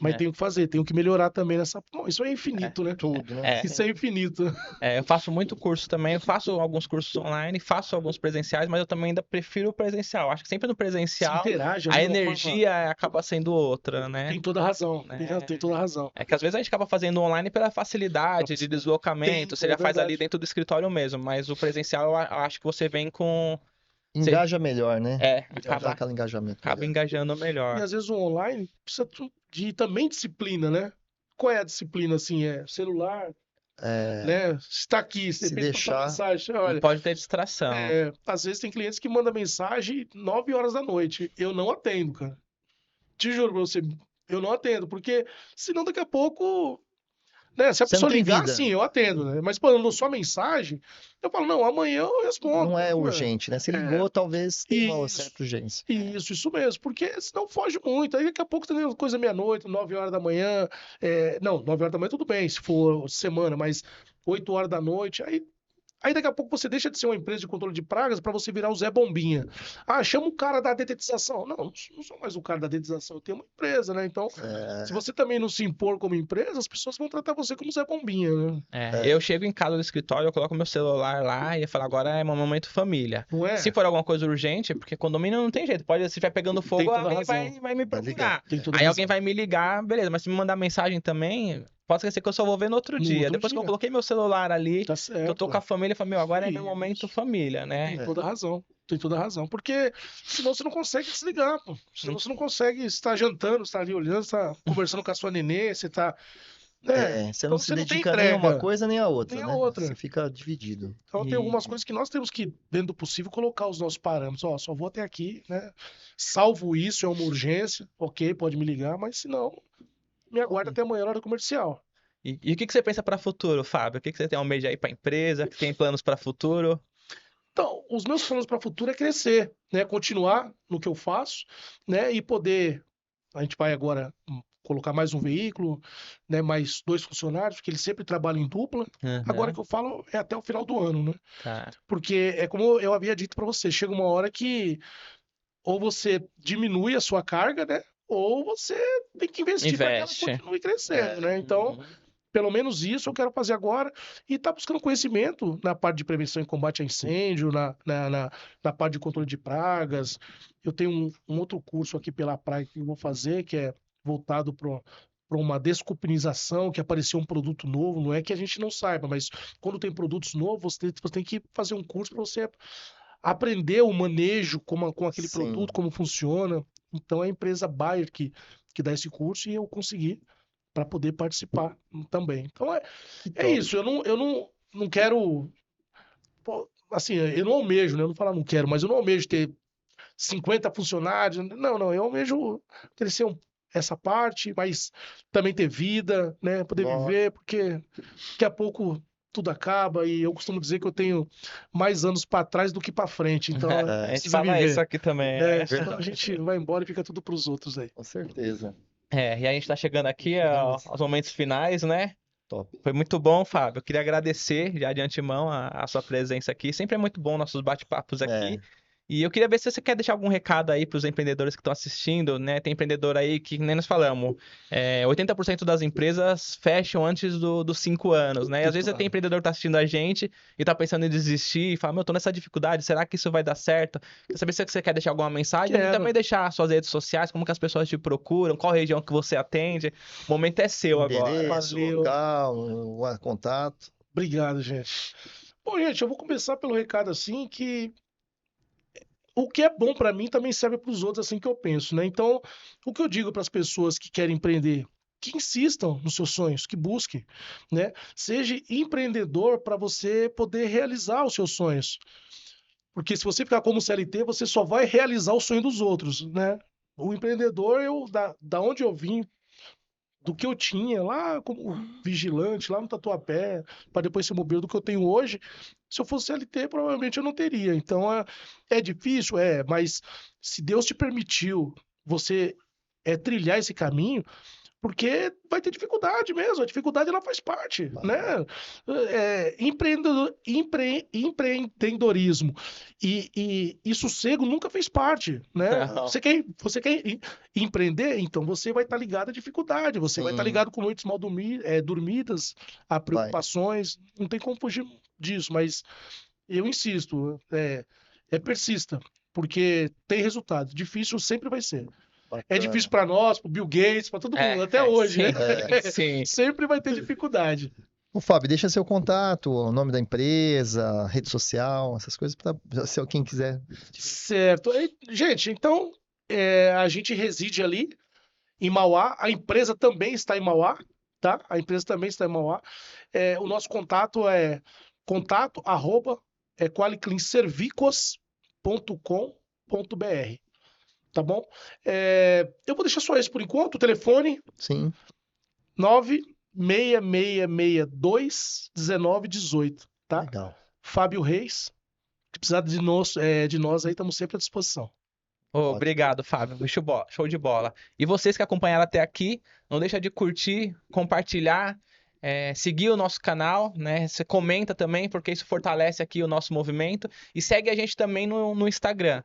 Speaker 3: Mas
Speaker 1: É.
Speaker 3: tenho que fazer, tenho que melhorar também nessa. Bom, isso é infinito, né?
Speaker 2: Tudo, né?
Speaker 1: É.
Speaker 3: Isso é infinito.
Speaker 1: Eu faço muito curso também, eu faço alguns cursos online, faço alguns presenciais, mas eu também ainda prefiro o presencial. Acho que sempre no
Speaker 3: Se
Speaker 1: presencial
Speaker 3: interage
Speaker 1: a
Speaker 3: ali de uma forma.
Speaker 1: energia acaba sendo outra, né?
Speaker 3: Tem toda a razão.
Speaker 1: Né?
Speaker 3: Tem toda a razão.
Speaker 1: É que às vezes a gente acaba fazendo online pela facilidade de deslocamento, você
Speaker 3: É
Speaker 1: já faz ali
Speaker 3: verdade.
Speaker 1: dentro do escritório mesmo, mas o presencial eu acho que você vem com.
Speaker 2: Engaja melhor, né? Dá
Speaker 1: Acaba,
Speaker 2: aquele engajamento
Speaker 1: acaba
Speaker 2: melhor.
Speaker 1: engajando
Speaker 3: E
Speaker 1: melhor.
Speaker 3: às vezes o online precisa de também disciplina, né? Qual é a disciplina, assim? É celular,
Speaker 2: É,
Speaker 3: né? Está aqui, você
Speaker 2: se
Speaker 3: pensa
Speaker 2: deixar,
Speaker 3: mensagem,
Speaker 1: Não
Speaker 3: olha.
Speaker 1: pode ter distração.
Speaker 3: Às vezes tem clientes que mandam mensagem 9 horas da noite. Eu não atendo, cara. Te juro pra você, eu não atendo, porque senão daqui a pouco, né? Se a
Speaker 2: você não
Speaker 3: pessoa
Speaker 2: tem
Speaker 3: ligar,
Speaker 2: vida.
Speaker 3: sim, eu atendo, né? Mas mandando só mensagem, eu falo, não, amanhã eu respondo.
Speaker 2: Não é
Speaker 3: Né?
Speaker 2: urgente, né? Se ligou, talvez tenha uma
Speaker 3: Isso,
Speaker 2: certa urgência.
Speaker 3: isso mesmo, porque senão foge muito. Aí daqui a pouco tem coisa meia-noite, 9 horas da manhã. Não, 9 horas da manhã tudo bem, se for semana, mas 8 horas da noite, aí Aí daqui a pouco você deixa de ser uma empresa de controle de pragas para você virar o Zé Bombinha. Ah, chama o cara da dedetização. Não, não sou mais o cara da dedetização, eu tenho uma empresa, né? Então, se você também não se impor como empresa, as pessoas vão tratar você como Zé Bombinha, né?
Speaker 1: Eu chego em casa do escritório, eu coloco meu celular lá e eu falo, agora é meu momento família.
Speaker 3: Não é?
Speaker 1: Se for alguma coisa urgente, porque condomínio não tem jeito, se estiver pegando
Speaker 3: Tem
Speaker 1: fogo,
Speaker 3: toda a
Speaker 1: alguém
Speaker 3: razão.
Speaker 1: vai me
Speaker 2: Vai ligar.
Speaker 1: procurar.
Speaker 3: Tem toda a
Speaker 1: Aí
Speaker 3: razão.
Speaker 1: alguém vai me ligar, beleza, mas se me mandar mensagem também, pode esquecer que eu só vou ver no outro
Speaker 3: No
Speaker 1: dia.
Speaker 3: outro
Speaker 1: Depois que eu
Speaker 3: dia.
Speaker 1: coloquei meu celular ali,
Speaker 3: Tá
Speaker 1: que eu tô
Speaker 3: certo.
Speaker 1: com a família, eu falo, meu, agora é meu
Speaker 3: Isso.
Speaker 1: momento família, né?
Speaker 3: Tem toda a razão. Tem toda a razão. Porque senão você não consegue desligar, pô. Senão você não consegue estar jantando, estar ali olhando, estar conversando com a sua nenê, você tá. Né?
Speaker 2: Você
Speaker 3: Então
Speaker 2: não se
Speaker 3: você não tem
Speaker 2: dedica nem a uma
Speaker 3: entrega,
Speaker 2: coisa nem a outra,
Speaker 3: nem a
Speaker 2: né?
Speaker 3: outra.
Speaker 2: Você fica dividido.
Speaker 3: Então tem algumas
Speaker 1: E
Speaker 3: coisas que nós temos que, dentro do possível, colocar os nossos parâmetros. Ó, só vou até aqui, né? Salvo isso, é uma urgência, ok, pode me ligar, mas se não, me aguarda até amanhã na hora comercial.
Speaker 1: e o que que você pensa para futuro, Fábio? O que que você tem almeja aí para empresa? Que tem planos para futuro?
Speaker 3: Então, os meus planos para o futuro é crescer, né? Continuar no que eu faço, né? E poder. A gente vai agora colocar mais um veículo, né? Mais 2 funcionários, porque eles sempre trabalham em dupla. Agora
Speaker 1: Aham,
Speaker 3: que eu falo é até o final do ano, né?
Speaker 1: tá.
Speaker 3: Porque é como eu havia dito para você, chega uma hora que ou você diminui a sua carga, né? Ou você tem que investir para que ela
Speaker 1: Investe.
Speaker 3: continue crescendo, né? Então, pelo menos isso eu quero fazer agora e tá buscando conhecimento na parte de prevenção e combate a incêndio, na parte de controle de pragas. Eu tenho um outro curso aqui pela praia que eu vou fazer, que é voltado para uma desculpinização, que apareceu um produto novo. Não é que a gente não saiba, mas quando tem produtos novos, você tem que fazer um curso para você aprender o manejo com aquele
Speaker 2: Sim.
Speaker 3: produto, como funciona. Então é a empresa Bayer que dá esse curso e eu consegui para poder participar também. Então é
Speaker 2: top.
Speaker 3: isso, eu não quero. Pô, assim, eu não almejo, né? Eu não falar não quero, mas eu não almejo ter 50 funcionários. Não, eu almejo crescer essa parte, mas também ter vida, né? Poder
Speaker 2: Nossa.
Speaker 3: viver, porque daqui a pouco tudo acaba e eu costumo dizer que eu tenho mais anos para trás do que para frente. Então,
Speaker 1: A gente
Speaker 3: precisa
Speaker 1: fala
Speaker 3: viver.
Speaker 1: isso aqui também.
Speaker 3: Senão a gente vai embora e fica tudo para os outros aí.
Speaker 2: Com certeza.
Speaker 1: E a gente tá chegando aqui aos momentos finais, né?
Speaker 2: Top.
Speaker 1: Foi muito bom, Fábio. Eu queria agradecer já de antemão a sua presença aqui. Sempre é muito bom nossos bate-papos aqui. E eu queria ver se você quer deixar algum recado aí para os empreendedores que estão assistindo, né? Tem empreendedor aí que, nem nós falamos, 80% das empresas fecham antes dos 5 anos, né? E às vezes você tem empreendedor que tá assistindo a gente e tá pensando em desistir e fala, meu, eu tô nessa dificuldade, será que isso vai dar certo? Quer saber se você quer deixar alguma mensagem e
Speaker 3: Quero.
Speaker 1: também deixar suas redes sociais, como que as pessoas te procuram, qual região que você atende. O momento é seu agora.
Speaker 2: Endereço,
Speaker 3: Valeu.
Speaker 2: local, contato.
Speaker 3: Obrigado, gente. Bom, gente, eu vou começar pelo recado assim que o que é bom para mim também serve para os outros, assim que eu penso, né? Então, o que eu digo para as pessoas que querem empreender, que insistam nos seus sonhos, que busquem, né? Seja empreendedor para você poder realizar os seus sonhos. Porque se você ficar como CLT, você só vai realizar o sonho dos outros, né? O empreendedor, da onde eu vim, do que eu tinha lá como vigilante, lá no Tatuapé, para depois ser bombeiro do que eu tenho hoje, se eu fosse CLT, provavelmente eu não teria. Então é difícil, mas se Deus te permitiu você trilhar esse caminho, porque vai ter dificuldade mesmo, a dificuldade ela faz parte, né? Empreendedorismo e sossego nunca fez parte, né?
Speaker 1: Não.
Speaker 3: Você quer empreender, então você vai estar ligado à dificuldade, você vai estar
Speaker 2: Sim.
Speaker 3: ligado com noites mal dormidas, a preocupações, não tem como fugir disso, mas eu insisto, persista, porque tem resultado, difícil sempre vai ser. É difícil para nós, para o Bill Gates, para todo mundo, até hoje,
Speaker 1: sim,
Speaker 3: né?
Speaker 1: sim.
Speaker 3: Sempre vai ter dificuldade.
Speaker 2: Ô, Fábio, deixa seu contato, o nome da empresa, rede social, essas coisas, para se quem quiser.
Speaker 3: Certo. Gente, então, a gente reside ali em Mauá, a empresa também está em Mauá, tá? A empresa também está em Mauá. O nosso contato é qualicleanservicos.com.br, tá bom? Eu vou deixar só esse por enquanto, o telefone
Speaker 2: Sim.
Speaker 3: 96662-1918, tá?
Speaker 2: Legal.
Speaker 3: Fábio Reis, se precisar de nós aí, estamos sempre à disposição.
Speaker 1: Obrigado, Fábio. Show de bola. E vocês que acompanharam até aqui, não deixa de curtir, compartilhar. seguir o nosso canal, né? Você comenta também, porque isso fortalece aqui o nosso movimento. E segue a gente também no Instagram,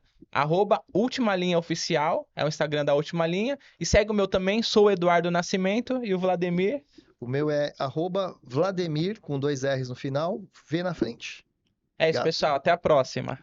Speaker 1: @Última Linha Oficial, é o Instagram da Última Linha. E segue o meu também, sou o Eduardo Nascimento, e o Vladimir.
Speaker 2: O meu é @Vladimir, com 2 R's no final, V na frente.
Speaker 1: É isso,
Speaker 2: Obrigado.
Speaker 1: pessoal. Até a próxima.